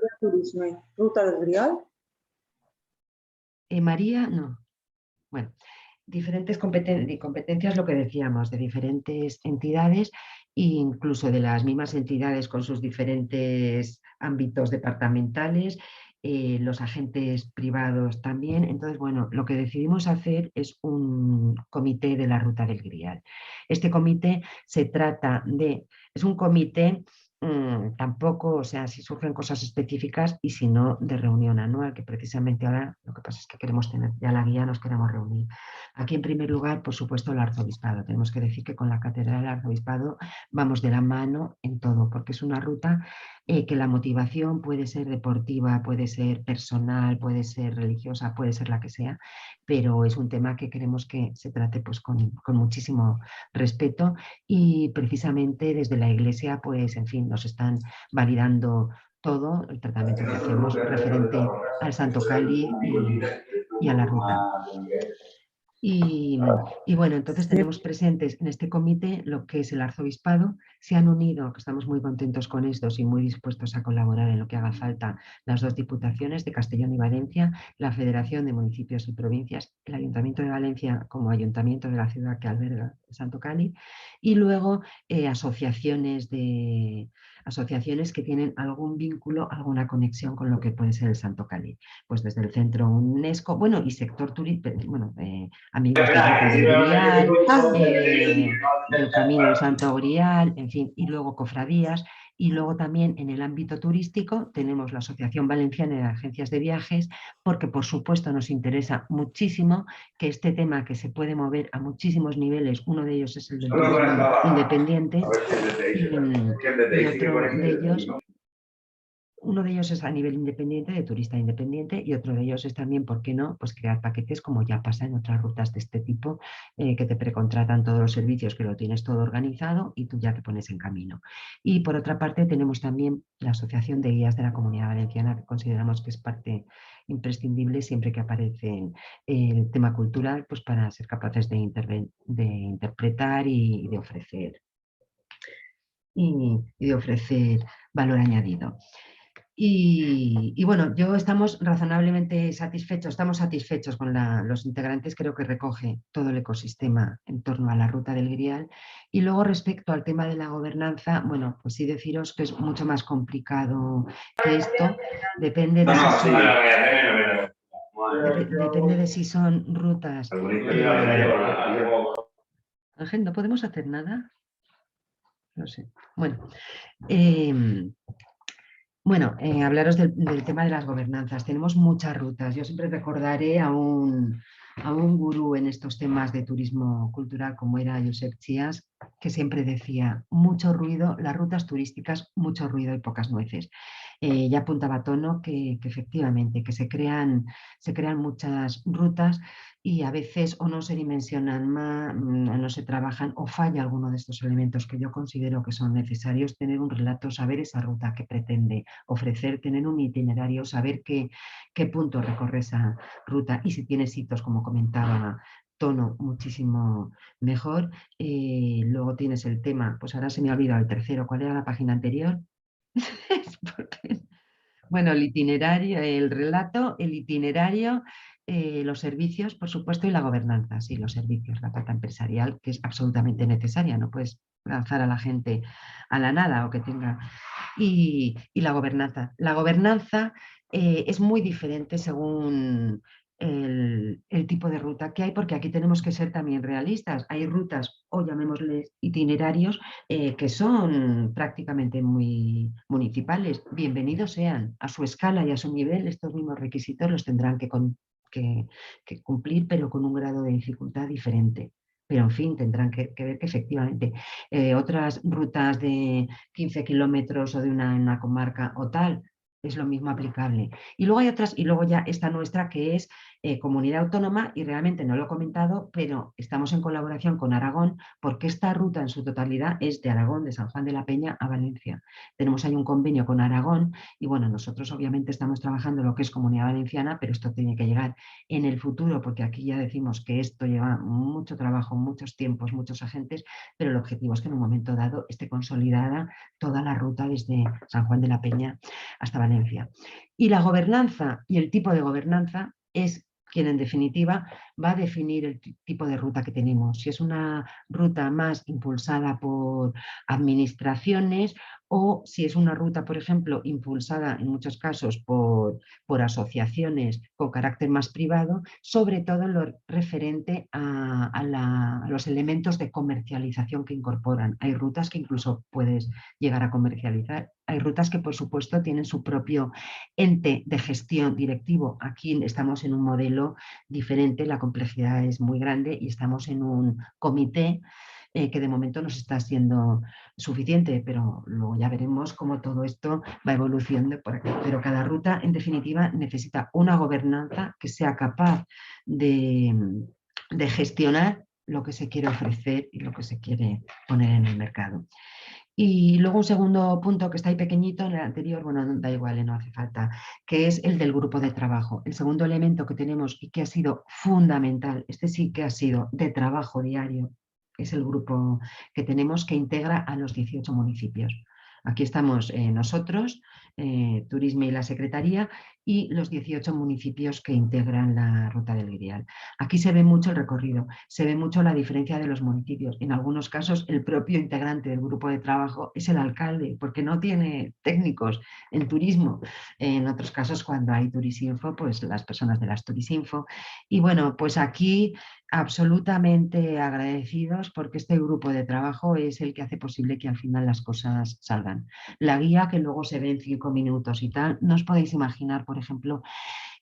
Ruta del Grial. María, no. Bueno, diferentes competencias, lo que decíamos, de diferentes entidades e incluso de las mismas entidades con sus diferentes ámbitos departamentales, los agentes privados también. Entonces, bueno, lo que decidimos hacer es un comité de la Ruta del Grial. Este comité es un comité tampoco, o sea, si surgen cosas específicas y si no, de reunión anual, que precisamente ahora lo que pasa es que queremos tener ya la guía, nos queremos reunir. Aquí en primer lugar, por supuesto, el arzobispado. Tenemos que decir que con la Catedral del Arzobispado vamos de la mano en todo, porque es una ruta que la motivación puede ser deportiva, puede ser personal, puede ser religiosa, puede ser la que sea, pero es un tema que queremos que se trate pues, con muchísimo respeto y precisamente desde la Iglesia, pues en fin, nos están validando todo el tratamiento que hacemos referente al Santo Cáliz y a la ruta. Y bueno, entonces tenemos presentes en este comité lo que es el arzobispado. Se han unido, que estamos muy contentos con estos y muy dispuestos a colaborar en lo que haga falta, las dos diputaciones de Castellón y Valencia, la Federación de Municipios y Provincias, el Ayuntamiento de Valencia como ayuntamiento de la ciudad que alberga el Santo Cáliz, y luego asociaciones que tienen algún vínculo, alguna conexión con lo que puede ser el Santo Cáliz. Pues desde el Centro UNESCO, bueno, y sector turístico, bueno, amigos de Ruta del Grial, del Camino del Santo Grial, en fin, y luego cofradías. Y luego también en el ámbito turístico tenemos la Asociación Valenciana de Agencias de Viajes, porque por supuesto nos interesa muchísimo que este tema que se puede mover a muchísimos niveles, uno de ellos es el del turismo independiente, uno de ellos es a nivel independiente, de turista independiente, y otro de ellos es también, ¿por qué no?, pues crear paquetes como ya pasa en otras rutas de este tipo, que te precontratan todos los servicios, que lo tienes todo organizado y tú ya te pones en camino. Y por otra parte tenemos también la Asociación de Guías de la Comunidad Valenciana, que consideramos que es parte imprescindible siempre que aparece el tema cultural, pues para ser capaces de interpretar y de ofrecer valor añadido. Y bueno, estamos razonablemente satisfechos, estamos satisfechos con los integrantes, creo que recoge todo el ecosistema en torno a la Ruta del Grial. Y luego respecto al tema de la gobernanza, bueno, pues sí deciros que es mucho más complicado que esto, depende de Depende de si son rutas. Ángel, ¿no podemos hacer nada? No sé. Bueno, hablaros del tema de las gobernanzas. Tenemos muchas rutas. Yo siempre recordaré a un gurú en estos temas de turismo cultural como era Josep Chias, que siempre decía, mucho ruido, las rutas turísticas, mucho ruido y pocas nueces. Ya apuntaba a tono que efectivamente que se crean muchas rutas y a veces o no se dimensionan más, o no se trabajan o falla alguno de estos elementos que yo considero que son necesarios: tener un relato, saber esa ruta que pretende ofrecer, tener un itinerario, saber qué punto recorre esa ruta y si tiene sitios, como comentaba Tono, muchísimo mejor. Luego tienes el tema, pues ahora se me ha olvidado el tercero, ¿cuál era la página anterior? Bueno, el itinerario, el relato, el itinerario, los servicios, por supuesto, y la gobernanza, sí, los servicios, la pata empresarial, que es absolutamente necesaria, no puedes lanzar a la gente a la nada o que tenga... Y la gobernanza. La gobernanza es muy diferente según el tipo de ruta que hay, porque aquí tenemos que ser también realistas. Hay rutas, o llamémosles itinerarios, que son prácticamente muy municipales. Bienvenidos sean, a su escala y a su nivel, estos mismos requisitos los tendrán que cumplir, pero con un grado de dificultad diferente. Pero en fin, tendrán que ver que efectivamente otras rutas de 15 kilómetros o de una comarca o tal, es lo mismo aplicable. Y luego hay otras, y luego ya esta nuestra, que es comunidad autónoma, y realmente no lo he comentado, pero estamos en colaboración con Aragón, porque esta ruta en su totalidad es de Aragón, de San Juan de la Peña a Valencia. Tenemos ahí un convenio con Aragón y bueno, nosotros obviamente estamos trabajando lo que es Comunidad Valenciana, pero esto tiene que llegar en el futuro, porque aquí ya decimos que esto lleva mucho trabajo, muchos tiempos, muchos agentes, pero el objetivo es que en un momento dado esté consolidada toda la ruta desde San Juan de la Peña hasta Valencia. Y la gobernanza y el tipo de gobernanza es quien en definitiva va a definir el tipo de ruta que tenemos. Si es una ruta más impulsada por administraciones o si es una ruta, por ejemplo, impulsada en muchos casos por asociaciones con carácter más privado, sobre todo en lo referente a los elementos de comercialización que incorporan. Hay rutas que incluso puedes llegar a comercializar. Hay rutas que, por supuesto, tienen su propio ente de gestión directivo. Aquí estamos en un modelo diferente, la complejidad es muy grande y estamos en un comité que de momento nos está siendo suficiente, pero luego ya veremos cómo todo esto va evolucionando por aquí. Pero cada ruta, en definitiva, necesita una gobernanza que sea capaz de gestionar lo que se quiere ofrecer y lo que se quiere poner en el mercado. Y luego un segundo punto que está ahí pequeñito, en el anterior, bueno, da igual, no hace falta, que es el del grupo de trabajo. El segundo elemento que tenemos y que ha sido fundamental, este sí que ha sido de trabajo diario, es el grupo que tenemos que integra a los 18 municipios. Aquí estamos nosotros, Turisme y la Secretaría, y los 18 municipios que integran la Ruta del Grial. Aquí se ve mucho el recorrido, se ve mucho la diferencia de los municipios. En algunos casos el propio integrante del grupo de trabajo es el alcalde, porque no tiene técnicos en turismo. En otros casos, cuando hay Turisinfo, pues las personas de las Turisinfo. Y bueno, pues aquí absolutamente agradecidos, porque este grupo de trabajo es el que hace posible que al final las cosas salgan. La guía, que luego se ve en 5 minutos y tal, no os podéis imaginar, por ejemplo,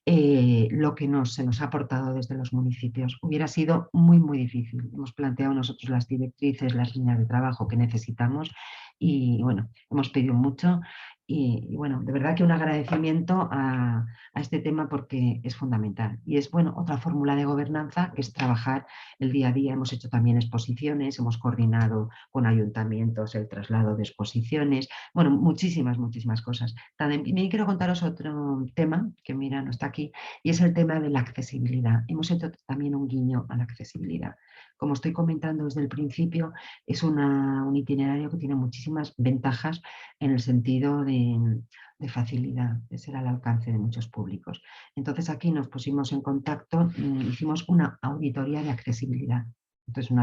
lo que se nos ha aportado desde los municipios. Hubiera sido muy, muy difícil. Hemos planteado nosotros las directrices, las líneas de trabajo que necesitamos y bueno, hemos pedido mucho y bueno, de verdad que un agradecimiento a este tema, porque es fundamental. Y es, bueno, otra fórmula de gobernanza, que es trabajar el día a día. Hemos hecho también exposiciones, hemos coordinado con ayuntamientos el traslado de exposiciones, bueno, muchísimas, muchísimas cosas. También quiero contaros otro tema, que mira, no está aquí, y es el tema de la accesibilidad. Hemos hecho también un guiño a la accesibilidad. Como estoy comentando desde el principio, es un itinerario que tiene muchísimas ventajas en el sentido de facilidad, de ser al alcance de muchos públicos. Entonces aquí nos pusimos en contacto, hicimos una auditoría de accesibilidad. Entonces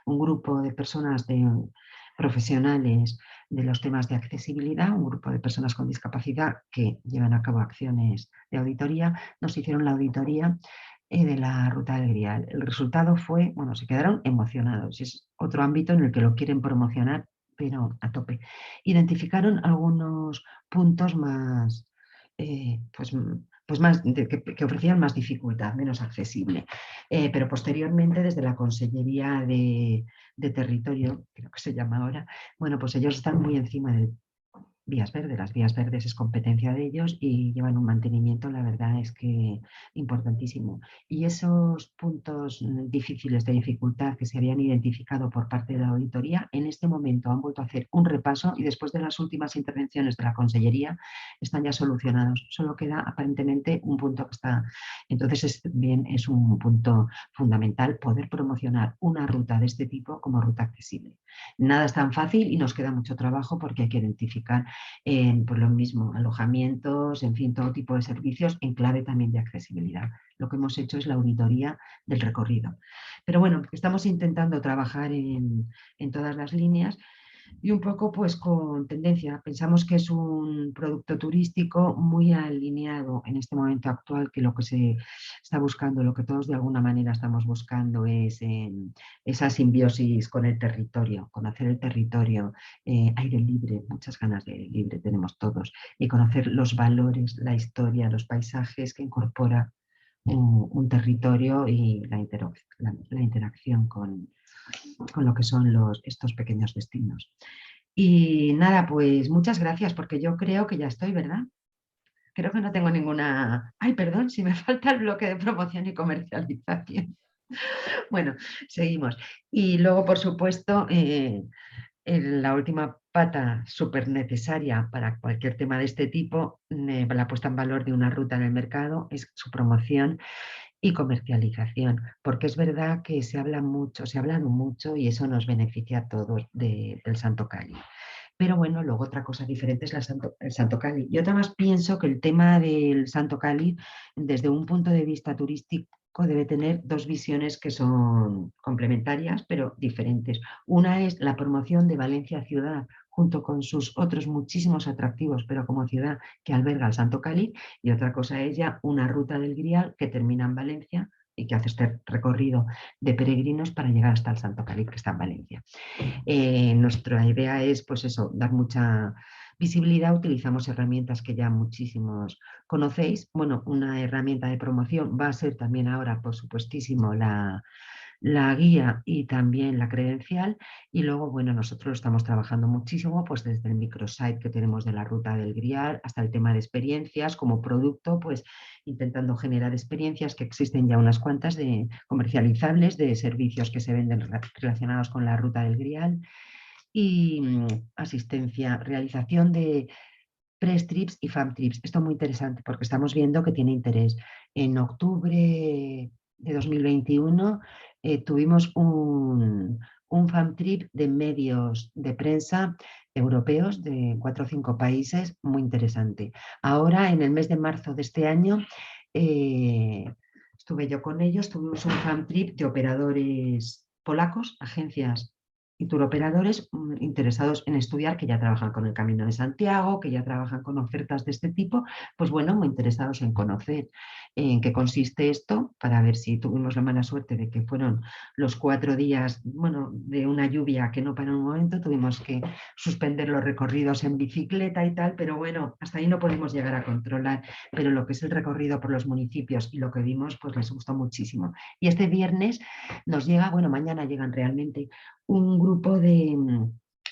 un grupo de personas profesionales de los temas de accesibilidad, un grupo de personas con discapacidad que llevan a cabo acciones de auditoría, nos hicieron la auditoría de la Ruta del Grial. El resultado fue, bueno, se quedaron emocionados. Es otro ámbito en el que lo quieren promocionar, pero a tope. Identificaron algunos puntos más, pues más que ofrecían más dificultad, menos accesible. Pero posteriormente, desde la Consellería de Territorio, creo que se llama ahora, bueno, pues ellos están muy encima del vías verdes. Las vías verdes es competencia de ellos y llevan un mantenimiento, la verdad es que importantísimo. Y esos puntos difíciles de dificultad que se habían identificado por parte de la auditoría, en este momento han vuelto a hacer un repaso y después de las últimas intervenciones de la Consellería están ya solucionados. Solo queda aparentemente un punto que está. Entonces también es un punto fundamental poder promocionar una ruta de este tipo como ruta accesible. Nada es tan fácil y nos queda mucho trabajo porque hay que identificar por lo mismo, alojamientos, en fin, todo tipo de servicios en clave también de accesibilidad. Lo que hemos hecho es la auditoría del recorrido. Pero bueno, estamos intentando trabajar en todas las líneas y un poco pues con tendencia. Pensamos que es un producto turístico muy alineado en este momento actual, que lo que se está buscando, lo que todos de alguna manera estamos buscando es esa simbiosis con el territorio, conocer el territorio, aire libre, muchas ganas de aire libre tenemos todos, y conocer los valores, la historia, los paisajes que incorpora un territorio y la interacción con lo que son estos pequeños destinos. Y nada, pues muchas gracias, porque yo creo que ya estoy, ¿verdad? Creo que no tengo ninguna... Ay, perdón, si me falta el bloque de promoción y comercialización. Bueno, seguimos. Y luego, por supuesto, la última pata súper necesaria para cualquier tema de este tipo, la puesta en valor de una ruta en el mercado, es su promoción y comercialización, porque es verdad que se habla mucho, se ha hablado mucho y eso nos beneficia a todos del Santo Cáliz. Pero bueno, luego otra cosa diferente es el Santo Cáliz. Yo además pienso que el tema del Santo Cáliz, desde un punto de vista turístico, debe tener dos visiones que son complementarias, pero diferentes. Una es la promoción de Valencia ciudad, junto con sus otros muchísimos atractivos, pero como ciudad que alberga el Santo Cáliz, y otra cosa es ya una ruta del Grial que termina en Valencia y que hace este recorrido de peregrinos para llegar hasta el Santo Cáliz, que está en Valencia. Nuestra idea es, pues eso, dar mucha visibilidad. Utilizamos herramientas que ya muchísimos conocéis. Bueno, una herramienta de promoción va a ser también ahora, por supuestísimo, la guía y también la credencial. Y luego, bueno, nosotros estamos trabajando muchísimo, pues desde el microsite que tenemos de la Ruta del Grial hasta el tema de experiencias como producto, pues intentando generar experiencias, que existen ya unas cuantas de comercializables, de servicios que se venden relacionados con la Ruta del Grial y asistencia, realización de press trips y fan trips. Esto es muy interesante porque estamos viendo que tiene interés. En octubre de 2021 tuvimos un fan trip de medios de prensa europeos de 4 o 5 países, muy interesante. Ahora, en el mes de marzo de este año, estuve yo con ellos, tuvimos un fan trip de operadores polacos, agencias y turoperadores interesados en estudiar, que ya trabajan con el Camino de Santiago, que ya trabajan con ofertas de este tipo, pues bueno, muy interesados en conocer en qué consiste esto, para ver si tuvimos la mala suerte de que fueron los 4 días, bueno, de una lluvia que no para un momento, tuvimos que suspender los recorridos en bicicleta y tal, pero bueno, hasta ahí no podemos llegar a controlar, pero lo que es el recorrido por los municipios y lo que vimos, pues les gustó muchísimo. Y este viernes nos llega, bueno, mañana llegan realmente un grupo de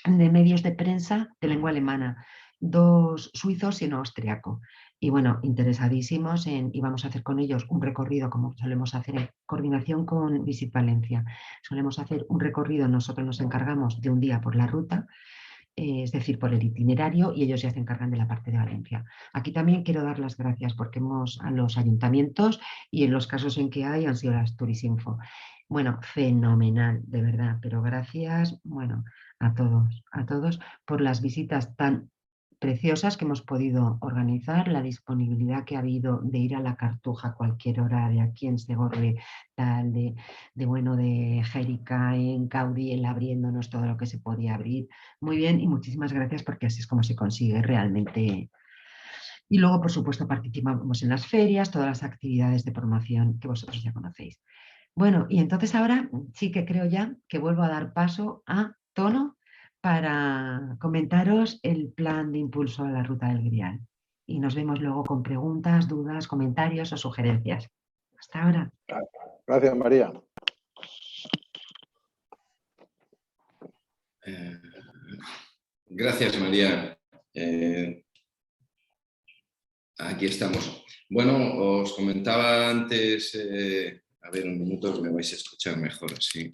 medios de prensa de lengua alemana, 2 suizos y un austriaco. Y bueno, interesadísimos y vamos a hacer con ellos un recorrido como solemos hacer en coordinación con Visit Valencia. Solemos hacer un recorrido, nosotros nos encargamos de un día por la ruta, es decir, por el itinerario, y ellos ya se encargan de la parte de Valencia. Aquí también quiero dar las gracias porque a los ayuntamientos y en los casos en que hay han sido las Turisinfo. Bueno, fenomenal, de verdad, pero gracias, bueno, a todos por las visitas tan preciosas que hemos podido organizar, la disponibilidad que ha habido de ir a la Cartuja a cualquier hora, de aquí en Segorbe, tal, de Jérica, en Cauriel, abriéndonos todo lo que se podía abrir. Muy bien, y muchísimas gracias, porque así es como se consigue realmente. Y luego, por supuesto, participamos en las ferias, todas las actividades de promoción que vosotros ya conocéis. Bueno, y entonces ahora sí que creo ya que vuelvo a dar paso a Tono para comentaros el plan de impulso a la Ruta del Grial. Y nos vemos luego con preguntas, dudas, comentarios o sugerencias. Hasta ahora. Gracias, María. Gracias, María. Aquí estamos. Bueno, os comentaba antes, a ver, un minuto, me vais a escuchar mejor así.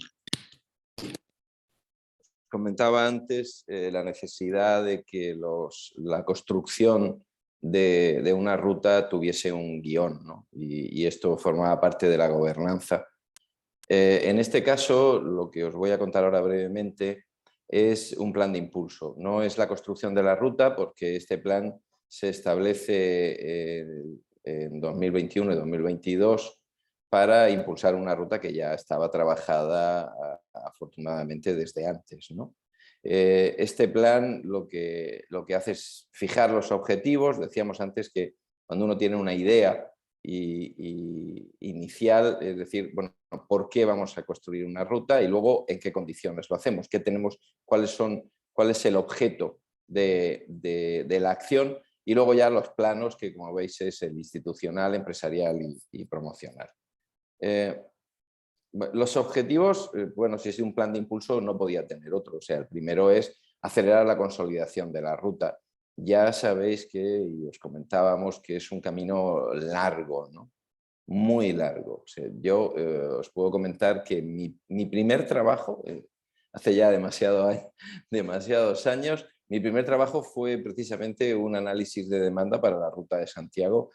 Comentaba antes la necesidad de que la construcción de una ruta tuviese un guión, ¿no? Y esto formaba parte de la gobernanza. En este caso, lo que os voy a contar ahora brevemente es un plan de impulso. No es la construcción de la ruta, porque este plan se establece en 2021 y 2022 para impulsar una ruta que ya estaba trabajada afortunadamente desde antes, ¿no? Este plan lo que hace es fijar los objetivos. Decíamos antes que cuando uno tiene una idea inicial, es decir, bueno, ¿por qué vamos a construir una ruta? Y luego, ¿en qué condiciones lo hacemos? ¿Qué tenemos? ¿Cuál es el objeto de la acción? Y luego ya los planos, que como veis es el institucional, empresarial y promocional. Los objetivos, bueno, si es un plan de impulso no podía tener otro. O sea, el primero es acelerar la consolidación de la ruta. Ya sabéis que, y os comentábamos, que es un camino largo, ¿no? Muy largo. O sea, yo os puedo comentar que mi primer trabajo, hace ya demasiados años, mi primer trabajo fue precisamente un análisis de demanda para la ruta de Santiago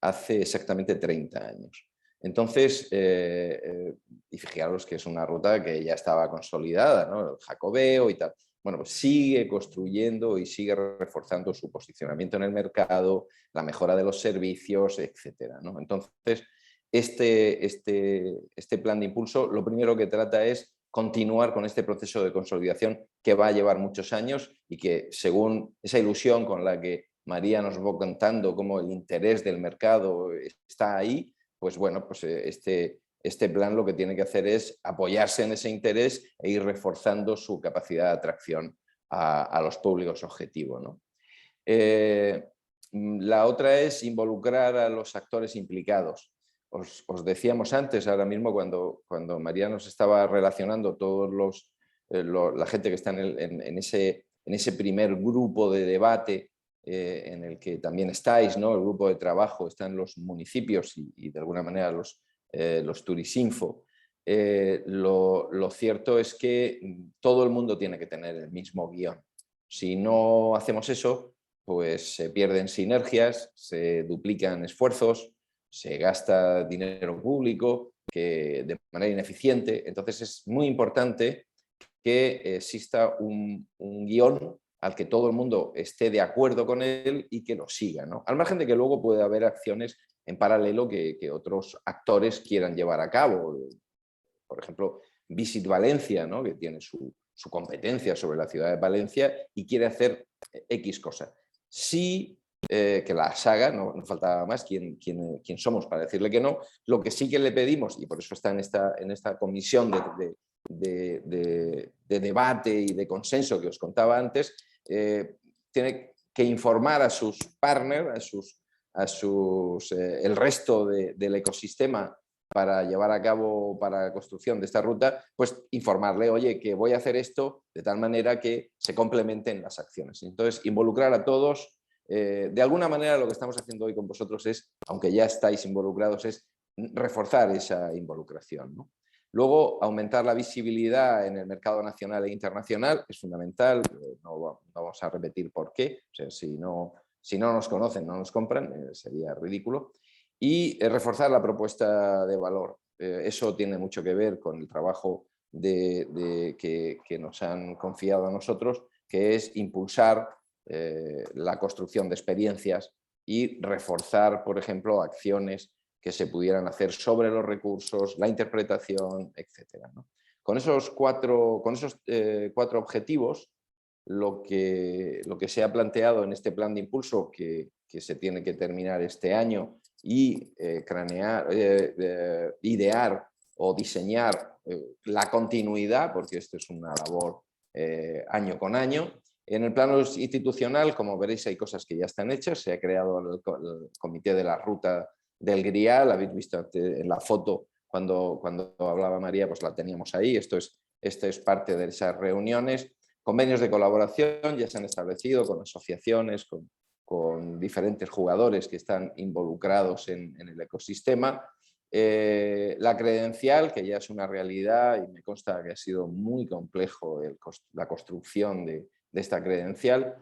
hace exactamente 30 años. Entonces, y fijaros que es una ruta que ya estaba consolidada, ¿no? El Jacobeo y tal. Bueno, pues sigue construyendo y sigue reforzando su posicionamiento en el mercado, la mejora de los servicios, etcétera, ¿no? Entonces, este plan de impulso lo primero que trata es continuar con este proceso de consolidación que va a llevar muchos años y que, según esa ilusión con la que María nos va contando cómo el interés del mercado está ahí, pues bueno, pues este plan lo que tiene que hacer es apoyarse en ese interés e ir reforzando su capacidad de atracción a los públicos objetivos, ¿no? La otra es involucrar a los actores implicados. Os decíamos antes, ahora mismo, cuando María nos estaba relacionando todos la gente que está en ese primer grupo de debate, en el que también estáis, ¿no? El grupo de trabajo, están los municipios y de alguna manera los Turisinfo. Lo cierto es que todo el mundo tiene que tener el mismo guión. Si no hacemos eso, pues se pierden sinergias, se duplican esfuerzos, se gasta dinero público de manera ineficiente. Entonces es muy importante que exista un guión al que todo el mundo esté de acuerdo con él y que lo siga, ¿no? Al margen de que luego puede haber acciones en paralelo que otros actores quieran llevar a cabo. Por ejemplo, Visit Valencia, ¿no? Que tiene su competencia sobre la ciudad de Valencia y quiere hacer X cosa. Sí, que las haga, no faltaba más quién somos para decirle que no. Lo que sí que le pedimos, y por eso está en esta comisión de debate y de consenso que os contaba antes, tiene que informar a sus partners, el resto del ecosistema para llevar a cabo, para la construcción de esta ruta, pues informarle, oye, que voy a hacer esto de tal manera que se complementen las acciones. Entonces, involucrar a todos. De alguna manera, lo que estamos haciendo hoy con vosotros es, aunque ya estáis involucrados, es reforzar esa involucración, ¿no? Luego, aumentar la visibilidad en el mercado nacional e internacional es fundamental. No vamos a repetir por qué. O sea, si no nos conocen, no nos compran, sería ridículo. Y reforzar la propuesta de valor. Eso tiene mucho que ver con el trabajo que nos han confiado a nosotros, que es impulsar la construcción de experiencias y reforzar, por ejemplo, acciones que se pudieran hacer sobre los recursos, la interpretación, etc. ¿no? Con esos cuatro objetivos, lo que se ha planteado en este plan de impulso, que se tiene que terminar este año, y idear o diseñar la continuidad, porque esto es una labor año con año. En el plano institucional, como veréis, hay cosas que ya están hechas. Se ha creado el comité de la ruta del Grial. Habéis visto en la foto cuando hablaba María, pues la teníamos ahí. Esto es parte de esas reuniones. Convenios de colaboración ya se han establecido con asociaciones, con diferentes jugadores que están involucrados en el ecosistema. La credencial, que ya es una realidad y me consta que ha sido muy complejo la construcción de esta credencial.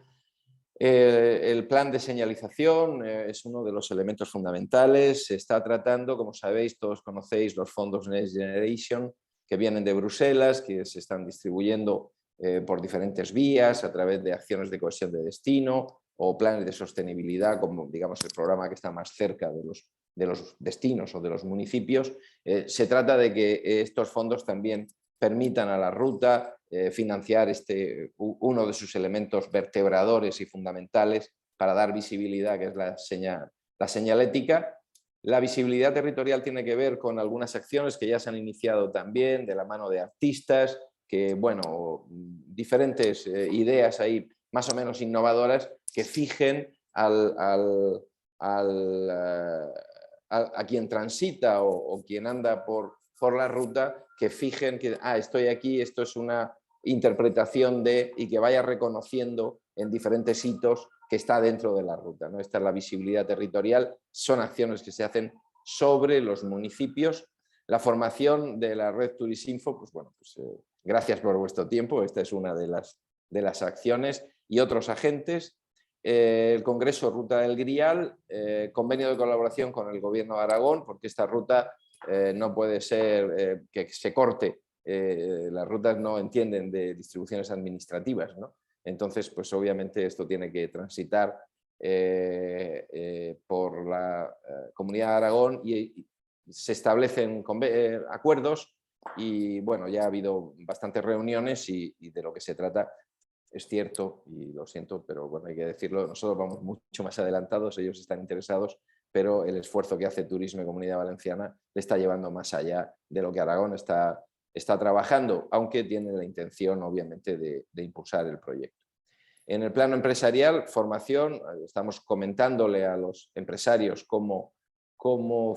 El plan de señalización es uno de los elementos fundamentales. Se está tratando, como sabéis, todos conocéis los fondos Next Generation que vienen de Bruselas, que se están distribuyendo por diferentes vías a través de acciones de cohesión de destino o planes de sostenibilidad, como digamos el programa que está más cerca de los destinos o de los municipios. Se trata de que estos fondos también permitan a la ruta financiar uno de sus elementos vertebradores y fundamentales para dar visibilidad, que es la señalética. La visibilidad territorial tiene que ver con algunas acciones que ya se han iniciado también de la mano de artistas, que, bueno, diferentes ideas ahí más o menos innovadoras que fijen a quien transita o quien anda por la ruta, que fijen que estoy aquí, esto es una interpretación y que vaya reconociendo en diferentes hitos que está dentro de la ruta, ¿no? Esta es la visibilidad territorial, son acciones que se hacen sobre los municipios. La formación de la red Turisinfo, pues bueno, gracias por vuestro tiempo, esta es una de las acciones, y otros agentes. El Congreso Ruta del Grial, convenio de colaboración con el Gobierno de Aragón, porque esta ruta no puede ser que se corte. Las rutas no entienden de distribuciones administrativas, ¿no? Entonces, pues obviamente esto tiene que transitar por la Comunidad de Aragón y se establecen acuerdos y bueno, ya ha habido bastantes reuniones y de lo que se trata es cierto, y lo siento, pero bueno, hay que decirlo, nosotros vamos mucho más adelantados, ellos están interesados, pero el esfuerzo que hace Turismo y Comunidad Valenciana le está llevando más allá de lo que Aragón está trabajando, aunque tiene la intención, obviamente, de impulsar el proyecto. En el plano empresarial, formación, estamos comentándole a los empresarios cómo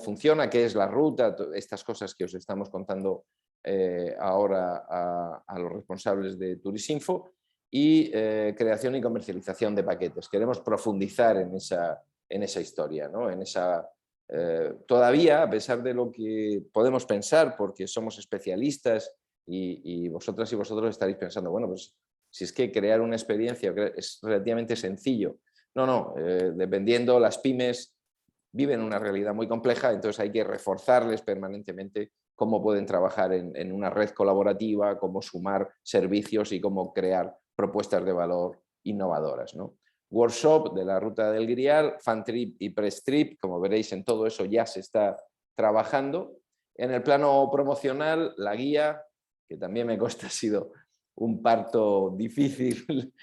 funciona, qué es la ruta, estas cosas que os estamos contando ahora a los responsables de Turisinfo, y creación y comercialización de paquetes. Queremos profundizar en esa historia, ¿no? Todavía, a pesar de lo que podemos pensar, porque somos especialistas y vosotras y vosotros estaréis pensando, bueno, pues si es que crear una experiencia es relativamente sencillo. No, dependiendo, las pymes viven una realidad muy compleja, entonces hay que reforzarles permanentemente cómo pueden trabajar en una red colaborativa, cómo sumar servicios y cómo crear propuestas de valor innovadoras, ¿no? Workshop de la Ruta del Grial, Fan Trip y Press Trip, como veréis, en todo eso ya se está trabajando. En el plano promocional, la guía, que también me consta ha sido un parto difícil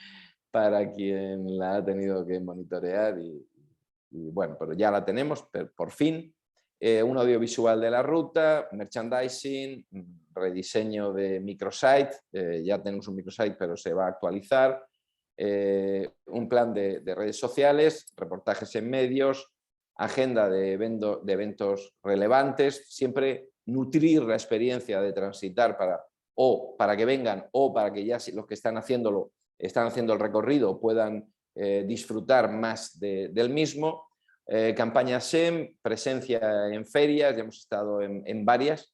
para quien la ha tenido que monitorear y bueno, pero ya la tenemos por fin. Un audiovisual de la ruta, merchandising, rediseño de microsite, ya tenemos un microsite pero se va a actualizar, un plan de redes sociales, reportajes en medios, agenda de eventos relevantes, siempre nutrir la experiencia de transitar para que vengan o para que ya los que están haciendo el recorrido puedan disfrutar más del mismo. Campaña SEM, presencia en ferias, ya hemos estado en varias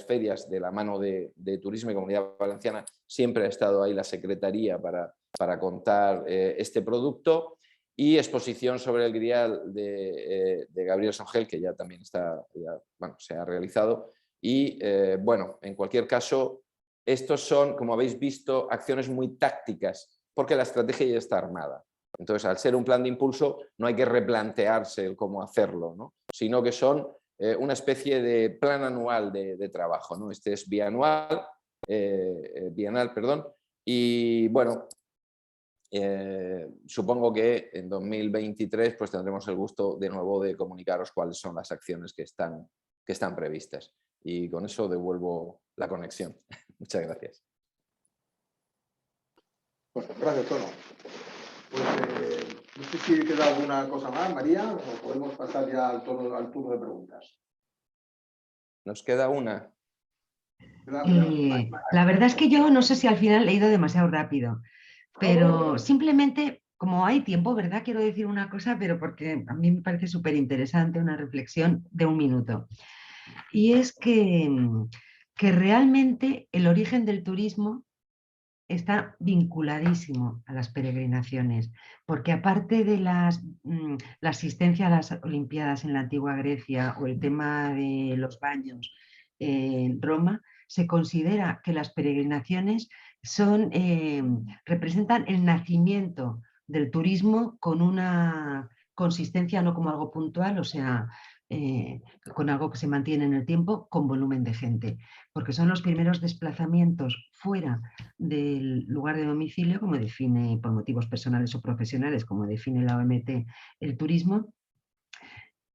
ferias de la mano de Turismo y Comunidad Valenciana, siempre ha estado ahí la Secretaría para contar este producto, y exposición sobre el Grial de Gabriel Songel, que ya también se ha realizado. Y bueno, en cualquier caso, estos son, como habéis visto, acciones muy tácticas porque la estrategia ya está armada. Entonces, al ser un plan de impulso, no hay que replantearse el cómo hacerlo, ¿no? Sino que son una especie de plan anual de trabajo, ¿no? Este es bianual, bienal, perdón, y bueno, supongo que en 2023 pues tendremos el gusto de nuevo de comunicaros cuáles son las acciones que están previstas. Y con eso devuelvo la conexión. Muchas gracias. Pues gracias, Tono. Pues, no sé si queda alguna cosa más, María, o podemos pasar ya al turno de preguntas. Nos queda una. La verdad es que yo no sé si al final he ido demasiado rápido, pero simplemente, como hay tiempo, ¿verdad? Quiero decir una cosa, pero porque a mí me parece súper interesante, una reflexión de un minuto. Y es que realmente el origen del turismo está vinculadísimo a las peregrinaciones, porque aparte de la asistencia a las Olimpiadas en la antigua Grecia o el tema de los baños en Roma, se considera que las peregrinaciones representan el nacimiento del turismo con una consistencia, no como algo puntual, o sea, con algo que se mantiene en el tiempo, con volumen de gente, porque son los primeros desplazamientos fuera del lugar de domicilio, como define por motivos personales o profesionales, como define la OMT el turismo,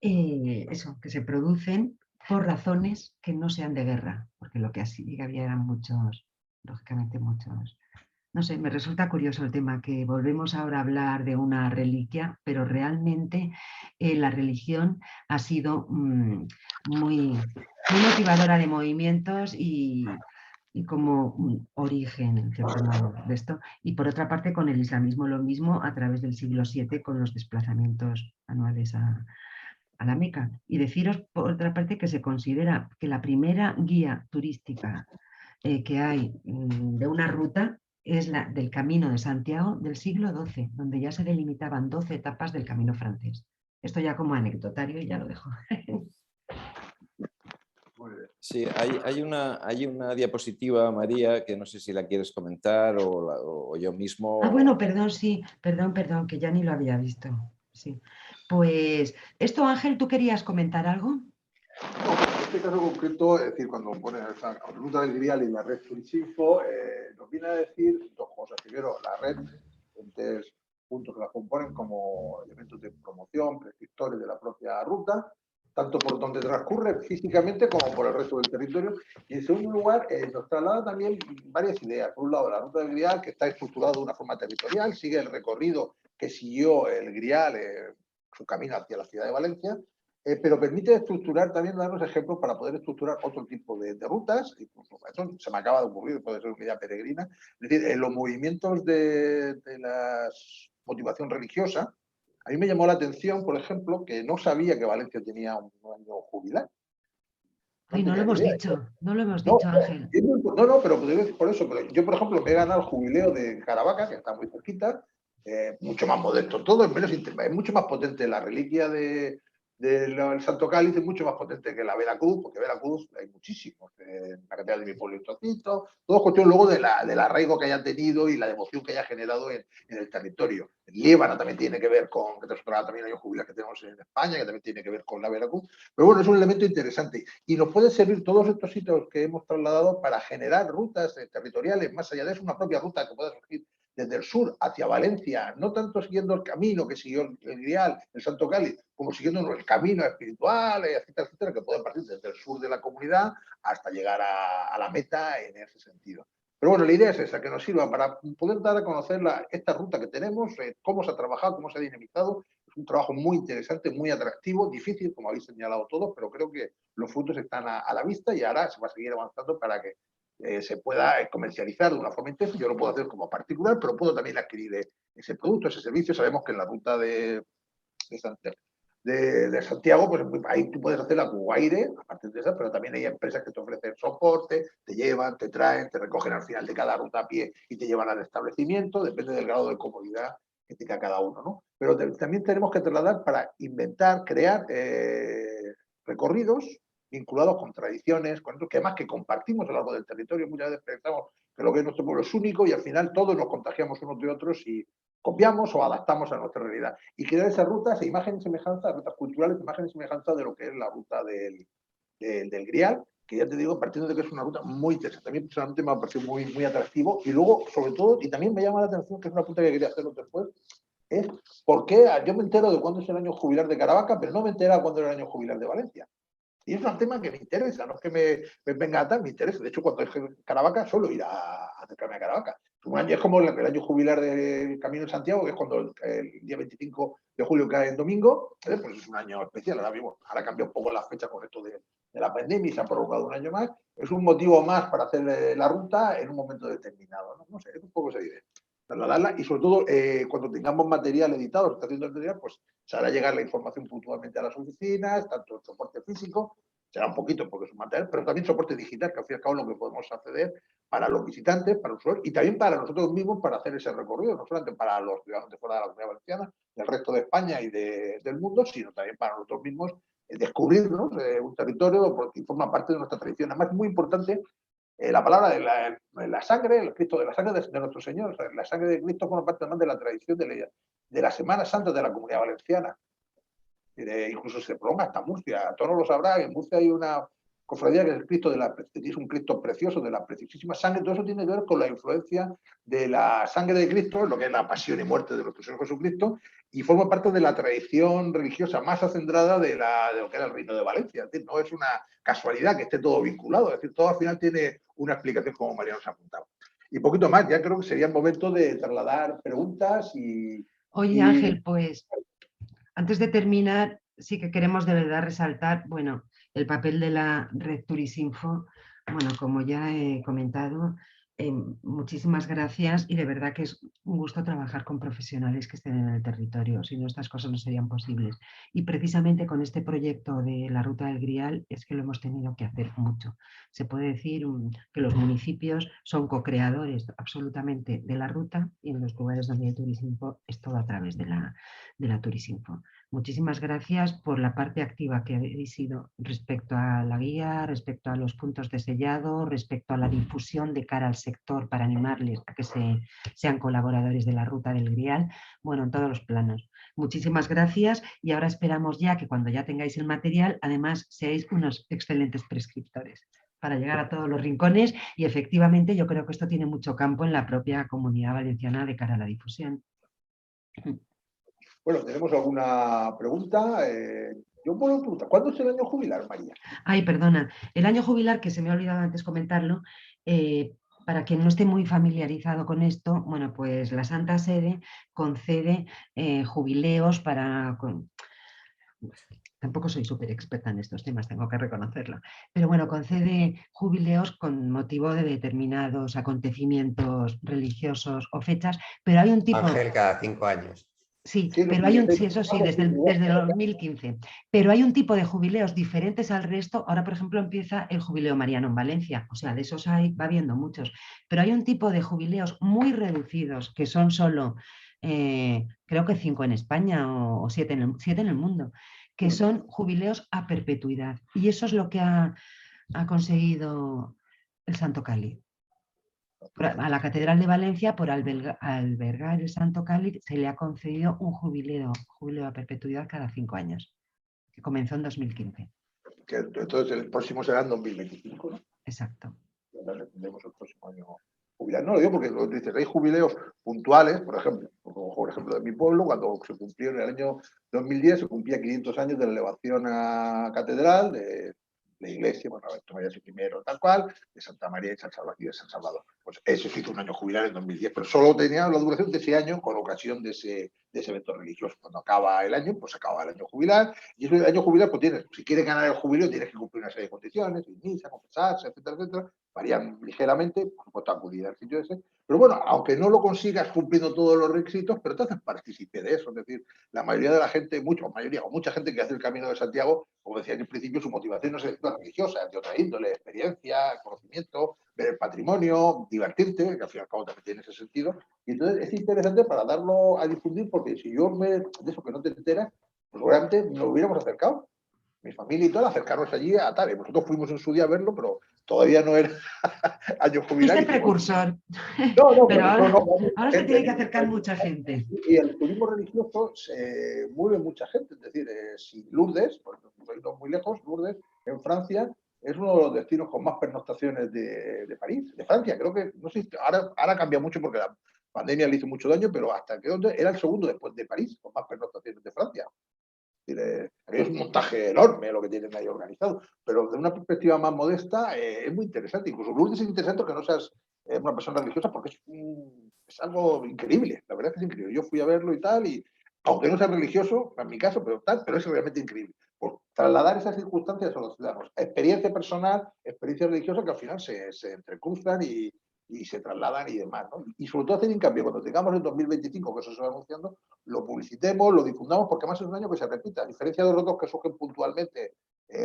eso, que se producen por razones que no sean de guerra, porque lo que así había eran muchos, lógicamente muchos. No sé, me resulta curioso el tema, que volvemos ahora a hablar de una reliquia, pero realmente la religión ha sido muy motivadora de movimientos y como un origen, en cierto modo, de esto. Y por otra parte, con el islamismo lo mismo, a través del siglo VII, con los desplazamientos anuales a la Meca. Y deciros, por otra parte, que se considera que la primera guía turística que hay de una ruta es la del Camino de Santiago del siglo XII, donde ya se delimitaban 12 etapas del Camino francés. Esto ya como anecdotario y ya lo dejo. Sí, hay una diapositiva, María, que no sé si la quieres comentar o yo mismo. Ah, bueno, perdón, sí, perdón, que ya ni lo había visto. Sí. Pues esto, Ángel, ¿tú querías comentar algo? No, en este caso concreto, es decir, cuando pones la ruta del Grial y la red Turistinfo, nos viene a decir dos cosas. Primero, la red, diferentes puntos que la componen como elementos de promoción, prescriptores de la propia ruta, tanto por donde transcurre físicamente como por el resto del territorio. Y en segundo lugar, nos traslada también varias ideas. Por un lado, la ruta del Grial, que está estructurada de una forma territorial, sigue el recorrido que siguió el Grial, su camino hacia la ciudad de Valencia, pero permite estructurar, también darnos ejemplos para poder estructurar otro tipo de rutas. Incluso, esto se me acaba de ocurrir, puede ser una idea peregrina. Es decir, en los movimientos de la motivación religiosa, a mí me llamó la atención, por ejemplo, que no sabía que Valencia tenía un año jubilar. Ay, no lo hemos dicho, Ángel. No, pero por eso. Pero yo, por ejemplo, me he ganado el jubileo de Caravaca, que está muy cerquita, mucho más modesto todo, es mucho más potente la reliquia del Santo Cáliz, es mucho más potente que la Veracruz, porque Veracruz hay muchísimos, la catedral de mi pueblo y Trocito, todo cuestión luego del arraigo que haya tenido y la devoción que haya generado en el territorio. El Líbano también tiene que ver con, que también hay un jubileo que tenemos en España, que también tiene que ver con la Veracruz, pero bueno, es un elemento interesante y nos puede servir todos estos sitios que hemos trasladado para generar rutas territoriales, más allá de eso, una propia ruta que pueda surgir desde el sur hacia Valencia, no tanto siguiendo el camino que siguió el Grial, el Santo Cáliz, como siguiendo el camino espiritual, etcétera, etcétera, que pueden partir desde el sur de la comunidad hasta llegar a la meta en ese sentido. Pero bueno, la idea es esa, que nos sirva para poder dar a conocer esta ruta que tenemos, cómo se ha trabajado, cómo se ha dinamizado. Es un trabajo muy interesante, muy atractivo, difícil, como habéis señalado todos, pero creo que los frutos están a la vista y ahora se va a seguir avanzando para que se pueda comercializar de una forma intensa. Yo lo puedo hacer como particular, pero puedo también adquirir ese producto, ese servicio. Sabemos que en la ruta de Santiago, pues ahí tú puedes hacer la Cubaire, aparte de esa, pero también hay empresas que te ofrecen soporte, te llevan, te traen, te recogen al final de cada ruta a pie y te llevan al establecimiento, depende del grado de comodidad que tenga cada uno, ¿no? Pero también tenemos que trasladar para inventar, crear recorridos vinculados con tradiciones, con otros que además que compartimos a lo largo del territorio. Muchas veces pensamos que que lo que es nuestro pueblo es único y al final todos nos contagiamos unos de otros y copiamos o adaptamos a nuestra realidad. Y crear esas rutas, imágenes y semejanzas, rutas culturales, imágenes y semejanzas de lo que es la ruta del Grial, que ya te digo, partiendo de que es una ruta muy interesante. A mí personalmente me ha parecido muy atractivo y luego, sobre todo, y también me llama la atención, que es una punta que quería hacerlo después, es por qué yo me entero de cuándo es el año jubilar de Caravaca, pero no me entero cuándo era el año jubilar de Valencia. Y es un tema que me interesa, no es que me venga a tal, me interesa. De hecho, cuando es Caravaca, suelo ir a acercarme a Caravaca. Un año es como el año jubilar del Camino de Santiago, que es cuando el día 25 de julio cae en domingo, pues es un año especial. Ahora cambia un poco la fecha con esto de la pandemia y se ha prorrogado un año más. Es un motivo más para hacer la ruta en un momento determinado. No sé, es un poco esa idea. Trasladarla y sobre todo cuando tengamos material editado, se está haciendo el material, pues se hará llegar la información puntualmente a las oficinas, tanto el soporte físico, será un poquito porque es un material, pero también soporte digital, que al fin y al cabo es lo que podemos acceder para los visitantes, para los usuarios y también para nosotros mismos para hacer ese recorrido, no solamente para los ciudadanos de fuera de la Comunidad Valenciana, del resto de España y del mundo, sino también para nosotros mismos descubrirnos un territorio porque forma parte de nuestra tradición. Además, es muy importante la palabra de la sangre, el Cristo de la sangre de nuestro Señor. O sea, la sangre de Cristo forma parte además de la tradición de la Semana Santa de la Comunidad Valenciana. Incluso se prolonga hasta Murcia. Todos lo sabrán, en Murcia hay una cofradía que es el Cristo es un Cristo precioso, de la preciosísima sangre. Todo eso tiene que ver con la influencia de la sangre de Cristo, lo que es la pasión y muerte de nuestro Señor Jesucristo, y forma parte de la tradición religiosa más acendrada de lo que era el Reino de Valencia. Es decir, no es una casualidad que esté todo vinculado, es decir, todo al final tiene una explicación como María nos ha apuntado. Y poquito más, ya creo que sería el momento de trasladar preguntas y... Oye, Ángel, pues antes de terminar, sí que queremos de verdad resaltar, bueno, el papel de la Red Turisinfo. Bueno, como ya he comentado, muchísimas gracias y de verdad que es un gusto trabajar con profesionales que estén en el territorio, si no estas cosas no serían posibles. Y precisamente con este proyecto de la Ruta del Grial es que lo hemos tenido que hacer mucho. Se puede decir que los municipios son co-creadores absolutamente de la ruta y en los lugares donde hay Turisinfo es todo a través de la Turisinfo. Muchísimas gracias por la parte activa que habéis sido respecto a la guía, respecto a los puntos de sellado, respecto a la difusión de cara al sector para animarles a que sean colaboradores de la Ruta del Grial, bueno, en todos los planos. Muchísimas gracias y ahora esperamos ya que cuando ya tengáis el material, además seáis unos excelentes prescriptores para llegar a todos los rincones y efectivamente yo creo que esto tiene mucho campo en la propia Comunidad Valenciana de cara a la difusión. Bueno, ¿tenemos alguna pregunta? Yo puedo preguntar, ¿cuándo es el año jubilar, María? Ay, perdona, el año jubilar, que se me ha olvidado antes comentarlo, para quien no esté muy familiarizado con esto, bueno, pues la Santa Sede concede jubileos para... Tampoco soy súper experta en estos temas, tengo que reconocerlo, pero bueno, concede jubileos con motivo de determinados acontecimientos religiosos o fechas, pero hay un tipo... Ángel, cada 5 años. Sí, pero hay sí, eso sí, desde el 2015. Pero hay un tipo de jubileos diferentes al resto. Ahora, por ejemplo, empieza el jubileo mariano en Valencia. O sea, de esos va habiendo muchos. Pero hay un tipo de jubileos muy reducidos, que son solo, creo que 5 en España o 7 en el mundo, que son jubileos a perpetuidad. Y eso es lo que ha conseguido el Santo Cáliz. A la Catedral de Valencia, por albergar el Santo Cáliz, se le ha concedido un jubileo a perpetuidad cada 5 años, que comenzó en 2015. Entonces el próximo será en 2025, ¿no? Exacto. Tendremos el próximo año jubilar. No lo digo porque lo dices, hay jubileos puntuales, por ejemplo, de mi pueblo, cuando se cumplió en el año 2010, se cumplía 500 años de la elevación a catedral de la iglesia, bueno, María I, tal cual, de Santa María y de San Salvador. Pues eso se hizo un año jubilar en 2010, pero solo tenía la duración de ese año con ocasión de ese evento religioso. Cuando acaba el año, pues acaba el año jubilar, y ese año jubilar, pues tienes, si quieres ganar el jubileo, tienes que cumplir una serie de condiciones, misa, confesarse, etcétera, etcétera. Varían ligeramente, por supuesto, acudir al sitio ese. Pero bueno, aunque no lo consigas cumpliendo todos los requisitos, pero te haces partícipe de eso. Es decir, la mayoría de la gente, mucha gente que hace el Camino de Santiago, como decía en el principio, su motivación no es religiosa, es de otra índole, experiencia, conocimiento, ver el patrimonio, divertirte, que al fin y al cabo también tiene ese sentido. Y entonces es interesante para darlo a difundir, porque si yo de eso que no te enteras, pues seguramente nos hubiéramos acercado. Mi familia y todo, acercarnos allí a tal. Nosotros fuimos en su día a verlo, pero todavía no era año jubilar. Fuiste precursor, pero ahora se tiene que acercar mucha gente. Y el turismo religioso se mueve mucha gente, es decir, si Lourdes, por no muy lejos, Lourdes, en Francia, es uno de los destinos con más pernoctaciones de París, de Francia. Creo que, no sé, ahora cambia mucho porque la pandemia le hizo mucho daño, pero hasta que era el segundo después de París, con más pernoctaciones de Francia. Es un montaje enorme lo que tienen ahí organizado, pero de una perspectiva más modesta es muy interesante. Incluso Lourdes es interesante que no seas una persona religiosa porque es algo increíble, la verdad es que es increíble. Yo fui a verlo y tal, y aunque no sea religioso, en mi caso, pero es realmente increíble. Por trasladar esas circunstancias a los ciudadanos. Experiencia personal, experiencia religiosa que al final se entrecruzan y se trasladan y demás, ¿no? Y sobre todo hacer hincapié, cuando tengamos el 2025, que eso se va anunciando, lo publicitemos, lo difundamos, porque además es un año que se repita, a diferencia de los otros que surgen puntualmente,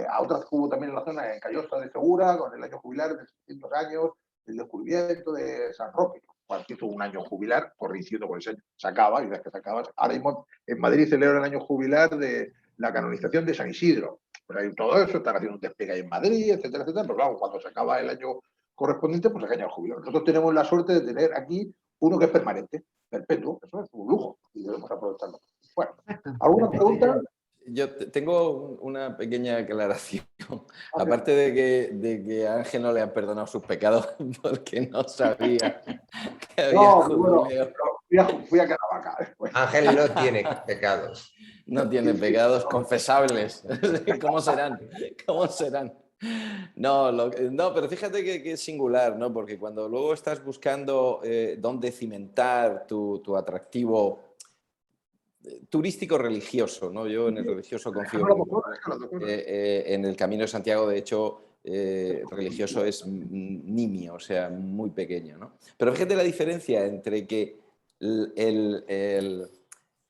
a otras que hubo también en la zona de Callosa de Segura, con el año jubilar de 700 años, el descubrimiento de San Roque, cualquier un año jubilar, corrigiendo con ese año, se acaba, y las que se acaba, ahora mismo en Madrid celebra el año jubilar de la canonización de San Isidro, pero hay todo eso, están haciendo un despegue ahí en Madrid, etcétera, etcétera, pero claro, cuando se acaba el año correspondiente, pues se caña el jubilado. Nosotros tenemos la suerte de tener aquí uno que es permanente, perpetuo, eso es un lujo y debemos aprovecharlo. Bueno, ¿alguna pregunta? Yo tengo una pequeña aclaración. Aparte de que a Ángel no le han perdonado sus pecados porque no sabía que había jubileo. Fui a Caravaca después. Ángel no tiene pecados. No tiene pecados confesables. ¿Cómo serán? ¿Cómo serán? No, pero fíjate que es singular, ¿no? Porque cuando luego estás buscando dónde cimentar tu atractivo turístico religioso, ¿no? Yo en el religioso confío mucho. En el Camino de Santiago, de hecho, religioso es nimio, o sea, muy pequeño, ¿no? Pero fíjate la diferencia entre que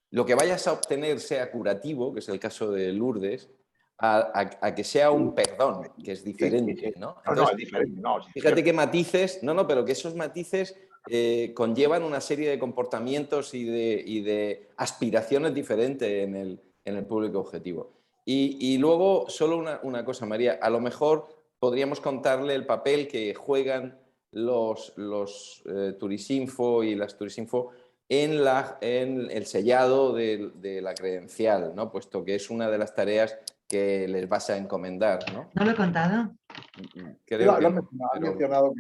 lo que vayas a obtener sea curativo, que es el caso de Lourdes, a que sea un perdón, que es diferente, ¿no? Entonces, es diferente. Fíjate qué matices, pero que esos matices conllevan una serie de comportamientos y de aspiraciones diferentes en el público objetivo. Y luego, solo una cosa, María, a lo mejor podríamos contarle el papel que juegan los Turisinfo y las Turisinfo en el sellado de la credencial, ¿no? Puesto que es una de las tareas que les vas a encomendar, ¿no? ¿No lo he contado? Creo que han mencionado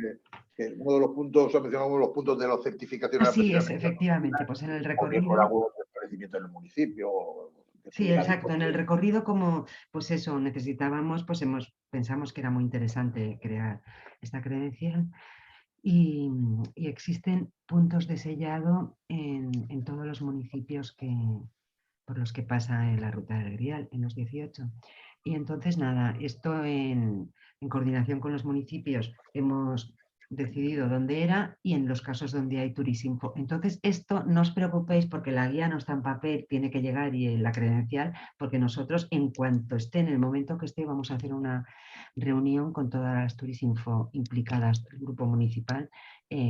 que uno de los puntos, ha mencionado uno de los puntos de las certificaciones. Así es, efectivamente, pues en el recorrido. Por algún establecimiento en el municipio. Sí, exacto. En el recorrido, como pues eso, necesitábamos, pues pensamos que era muy interesante crear esta credencial. Y existen puntos de sellado en todos los municipios por los que pasa la ruta del Grial, en los 18. Y entonces, nada, esto en coordinación con los municipios hemos decidido dónde era y en los casos donde hay Turisinfo. Entonces, esto no os preocupéis porque la guía no está en papel, tiene que llegar y la credencial, porque nosotros, en cuanto esté, en el momento que esté, vamos a hacer una reunión con todas las Turisinfo implicadas del grupo municipal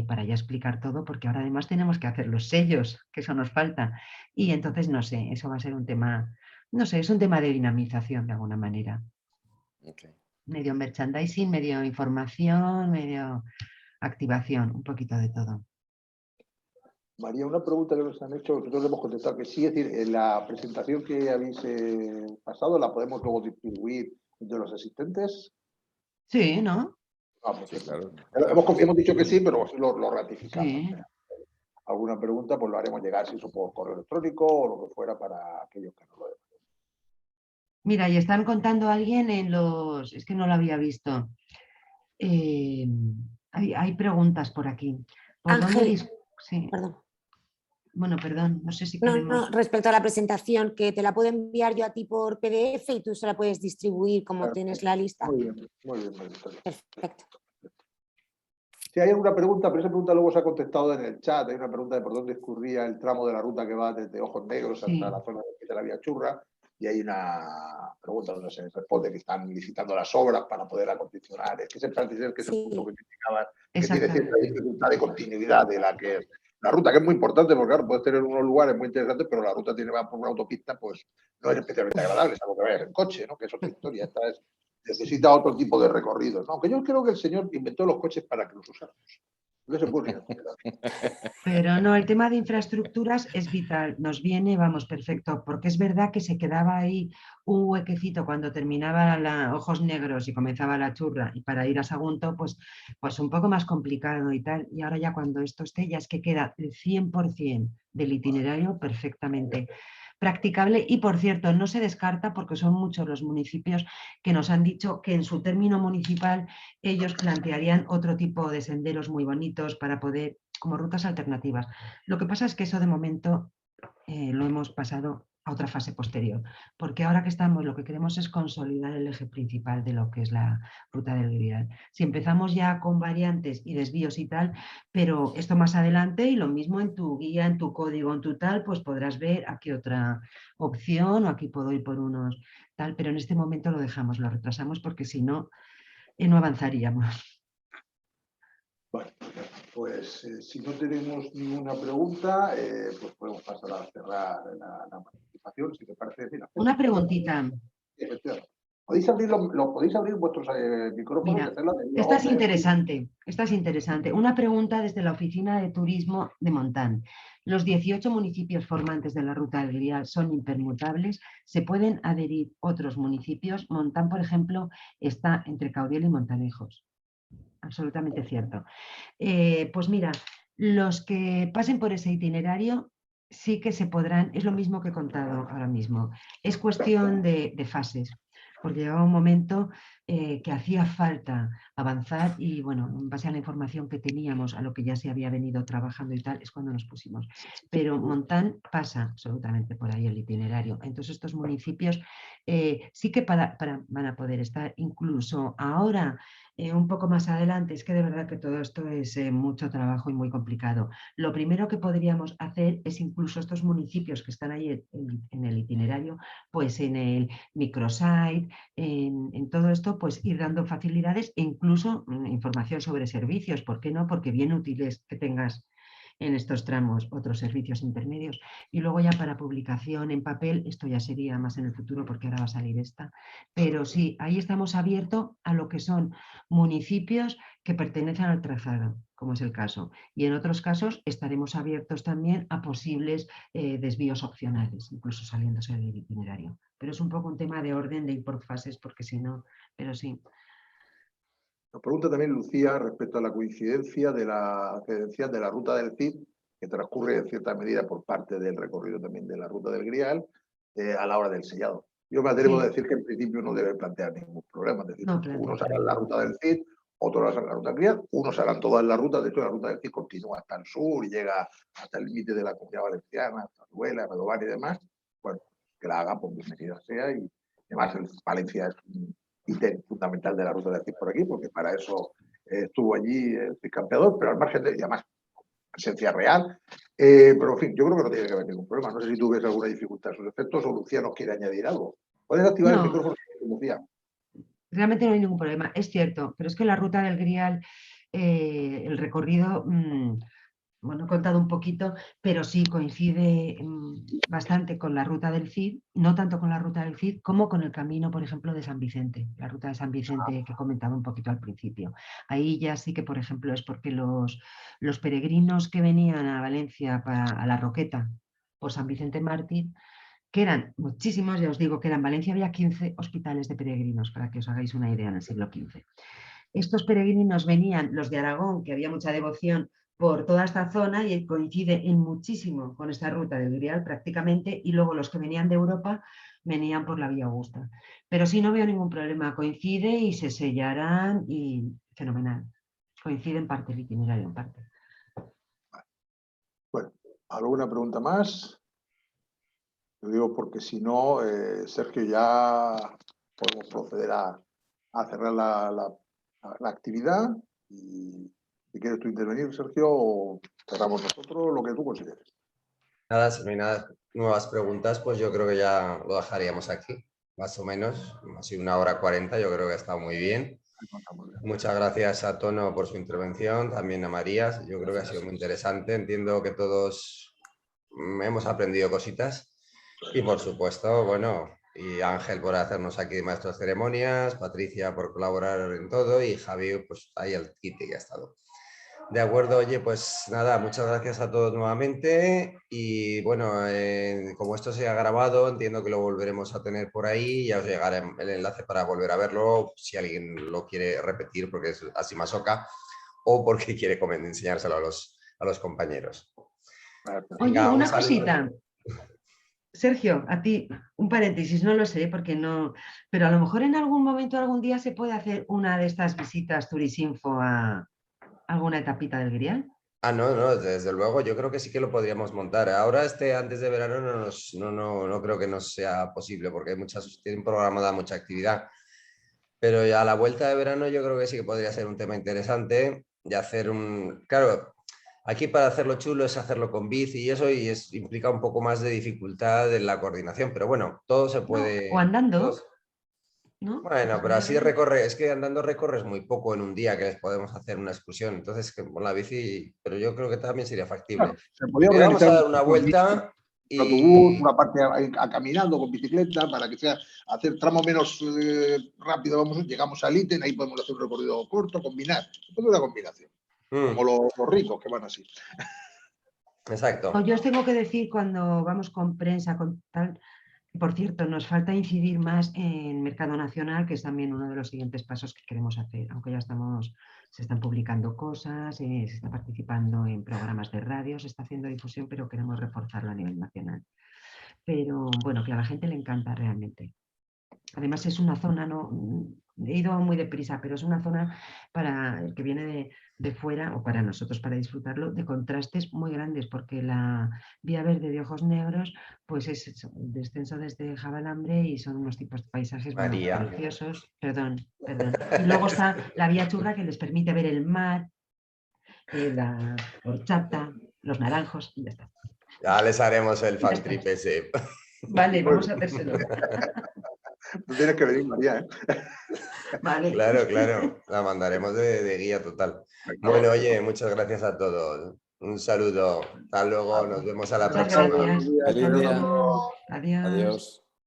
para ya explicar todo, porque ahora además tenemos que hacer los sellos, que eso nos falta. Y entonces, no sé, eso va a ser un tema, no sé, es un tema de dinamización de alguna manera. Okay. Medio merchandising, medio información, medio activación, un poquito de todo. María, una pregunta que nos han hecho, nosotros hemos contestado que sí, es decir, la presentación que habéis pasado, ¿la podemos luego distribuir entre los asistentes? Sí, ¿no? Vamos, sí, claro. Hemos dicho que sí, pero lo ratificamos. Sí. Alguna pregunta, pues lo haremos llegar, si eso por correo electrónico o lo que fuera, para aquellos que no lo dejan. Mira, y están contando a alguien en los... Es que no lo había visto. Hay preguntas por aquí. ¿Por Ángel, dónde sí. Perdón. Bueno, perdón, no sé si queremos... No, respecto a la presentación, que te la puedo enviar yo a ti por PDF y tú se la puedes distribuir como Perfecto. tienes la lista. Muy bien. Perfecto. Si hay alguna pregunta, pero esa pregunta luego se ha contestado en el chat. Hay una pregunta de por dónde discurría el tramo de la ruta que va desde Ojos Negros hasta la zona de la Vía Churra. Y hay una pregunta donde se responde que están licitando las obras para poder acondicionar. Es que se parece ser que es el punto que criticaban, que tiene cierta dificultad de continuidad de la que es la ruta, que es muy importante, porque claro, puedes tener unos lugares muy interesantes, pero la ruta va por una autopista, pues no es especialmente agradable, es algo que vayas en coche, ¿no? Que es otra historia. Esta es necesita otro tipo de recorridos, ¿no? Aunque yo creo que el señor inventó los coches para que los usáramos. No se puede Pero no, el tema de infraestructuras es vital, nos viene, vamos, perfecto, porque es verdad que se quedaba ahí un huequecito cuando terminaba Ojos Negros y comenzaba la churra y para ir a Sagunto, pues un poco más complicado y tal, y ahora ya cuando esto esté, ya es que queda el 100% del itinerario perfectamente practicable y, por cierto, no se descarta porque son muchos los municipios que nos han dicho que en su término municipal ellos plantearían otro tipo de senderos muy bonitos para poder, como rutas alternativas. Lo que pasa es que eso de momento lo hemos pasado a otra fase posterior, porque ahora que estamos, lo que queremos es consolidar el eje principal de lo que es la ruta del Grial. Si empezamos ya con variantes y desvíos y tal, pero esto más adelante, y lo mismo en tu guía, en tu código, en tu tal, pues podrás ver aquí otra opción o aquí puedo ir por unos tal, pero en este momento lo dejamos, lo retrasamos porque si no, no avanzaríamos. Bueno, pues si no tenemos ninguna pregunta, pues podemos pasar a cerrar la participación, si te parece. Mira, Una preguntita. ¿Podéis abrir vuestros micrófonos? Mira, esta es interesante. Una pregunta desde la Oficina de Turismo de Montán. ¿Los 18 municipios formantes de la Ruta del Grial son impermutables? ¿Se pueden adherir otros municipios? Montán, por ejemplo, está entre Caudiel y Montanejos. Absolutamente cierto. Pues mira, los que pasen por ese itinerario sí que se podrán, es lo mismo que he contado ahora mismo. Es cuestión de fases, porque llegaba un momento que hacía falta avanzar y bueno, en base a la información que teníamos, a lo que ya se había venido trabajando y tal, es cuando nos pusimos. Pero Montán pasa absolutamente por ahí el itinerario. Entonces estos municipios sí que van a poder estar incluso ahora. Un poco más adelante, es que de verdad que todo esto es mucho trabajo y muy complicado. Lo primero que podríamos hacer es incluso estos municipios que están ahí en el itinerario, pues en el microsite, en todo esto, pues ir dando facilidades e incluso información sobre servicios. ¿Por qué no? Porque bien útil es que tengas en estos tramos otros servicios intermedios. Y luego ya para publicación en papel, esto ya sería más en el futuro porque ahora va a salir esta. Pero sí, ahí estamos abiertos a lo que son municipios que pertenecen al trazado, como es el caso. Y en otros casos estaremos abiertos también a posibles desvíos opcionales, incluso saliéndose del itinerario. Pero es un poco un tema de orden, de ir por fases, porque si no, pero sí. Nos pregunta también Lucía respecto a la coincidencia de la credencial de la ruta del Cid, que transcurre en cierta medida por parte del recorrido también de la ruta del Grial, a la hora del sellado. Yo me atrevo a decir que en principio no debe plantear ningún problema. Es decir, no, unos harán la ruta del Cid, otros harán la ruta del Grial, unos harán todas las rutas. De hecho, la ruta del Cid continúa hasta el sur y llega hasta el límite de la Comunidad Valenciana, hasta Duela, Redován y demás. Bueno, que la haga, pues bienvenida sea. Y además, Valencia es un ítem fundamental de la ruta del Cid por aquí, porque para eso estuvo allí el campeador, pero al margen de, y además, presencia real. Pero en fin, yo creo que no tiene que haber ningún problema. No sé si tú ves alguna dificultad en sus efectos o Lucía nos quiere añadir algo. ¿Puedes activar el micrófono, Lucía? Realmente no hay ningún problema, es cierto, pero es que la ruta del Grial, el recorrido, bueno, he contado un poquito, pero sí coincide bastante con la ruta del Cid, no tanto con la ruta del Cid como con el camino, por ejemplo, de San Vicente, la ruta de San Vicente que comentaba un poquito al principio. Ahí ya sí que, por ejemplo, es porque los peregrinos que venían a Valencia a la Roqueta por San Vicente Mártir, que eran muchísimos, ya os digo que en Valencia había 15 hospitales de peregrinos, para que os hagáis una idea, en el siglo XV. Estos peregrinos venían, los de Aragón, que había mucha devoción por toda esta zona y coincide en muchísimo con esta ruta del Grial prácticamente, y luego los que venían de Europa venían por la Vía Augusta. Pero sí, no veo ningún problema, coincide y se sellarán y fenomenal. Coincide en parte el itinerario, en parte. Bueno, ¿alguna pregunta más? Lo digo porque si no, Sergio, ya podemos proceder a cerrar la actividad. Y si quieres tú intervenir, Sergio, o cerramos nosotros, lo que tú consideres. Nada, si no hay nada, nuevas preguntas, pues yo creo que ya lo dejaríamos aquí, más o menos. Así 1h40, yo creo que está muy bien. Muchas gracias a Tono por su intervención, también a María. Yo creo que ha sido muy interesante. Entiendo que todos hemos aprendido cositas. Y por supuesto, bueno, y Ángel por hacernos aquí maestros de ceremonias, Patricia por colaborar en todo y Javi, pues ahí el quite que ha estado. De acuerdo, oye, pues nada, muchas gracias a todos nuevamente y bueno, como esto se ha grabado, entiendo que lo volveremos a tener por ahí, ya os llegará el enlace para volver a verlo, si alguien lo quiere repetir porque es así masoca o porque quiere enseñárselo a los compañeros. Oye, Venga, un una saludo. cosita. Sergio, a ti, un paréntesis, no lo sé, porque no, pero a lo mejor en algún momento, algún día se puede hacer una de estas visitas Turisinfo a alguna etapita del Grial. Ah, no, desde luego, yo creo que sí que lo podríamos montar. Ahora, antes de verano, no creo que nos sea posible, porque tiene programada mucha actividad. Pero ya a la vuelta de verano, yo creo que sí que podría ser un tema interesante y hacer Claro, aquí para hacerlo chulo es hacerlo con bici y eso, y implica un poco más de dificultad en la coordinación, pero bueno, todo se puede. O andando, ¿no? Bueno, pero así es que andando recorres muy poco en un día que les podemos hacer una excursión, entonces con la bici, pero yo creo que también sería factible. Claro, se podía Vamos organizar a dar una vuelta un autobús, y... una parte caminando con bicicleta para que sea hacer tramo menos rápido. Llegamos al ítem, ahí podemos hacer un recorrido corto, combinar. Es una combinación, como los ricos que van así. Exacto. Yo os tengo que decir cuando vamos con prensa, con tal, por cierto, nos falta incidir más en mercado nacional, que es también uno de los siguientes pasos que queremos hacer, aunque ya se están publicando cosas, se está participando en programas de radio, se está haciendo difusión, pero queremos reforzarlo a nivel nacional. Pero bueno, que a la gente le encanta realmente. Además es una zona, he ido muy deprisa, pero es una zona para el que viene de fuera o para nosotros para disfrutarlo de contrastes muy grandes, porque la Vía Verde de Ojos Negros pues es el descenso desde Jabalambre y son unos tipos de paisajes preciosos. Perdón. Y luego está la Vía Churra que les permite ver el mar, la horchata, los naranjos y ya está. Ya les haremos el fan trip ese. Vale, vamos a hacérselo. No tienes que venir, María, ¿eh? Vale. Claro, la mandaremos de guía total. Bueno, oye, muchas gracias a todos. Un saludo. Hasta luego, nos vemos a la Muchas próxima. gracias. Feliz día. Adiós. Adiós.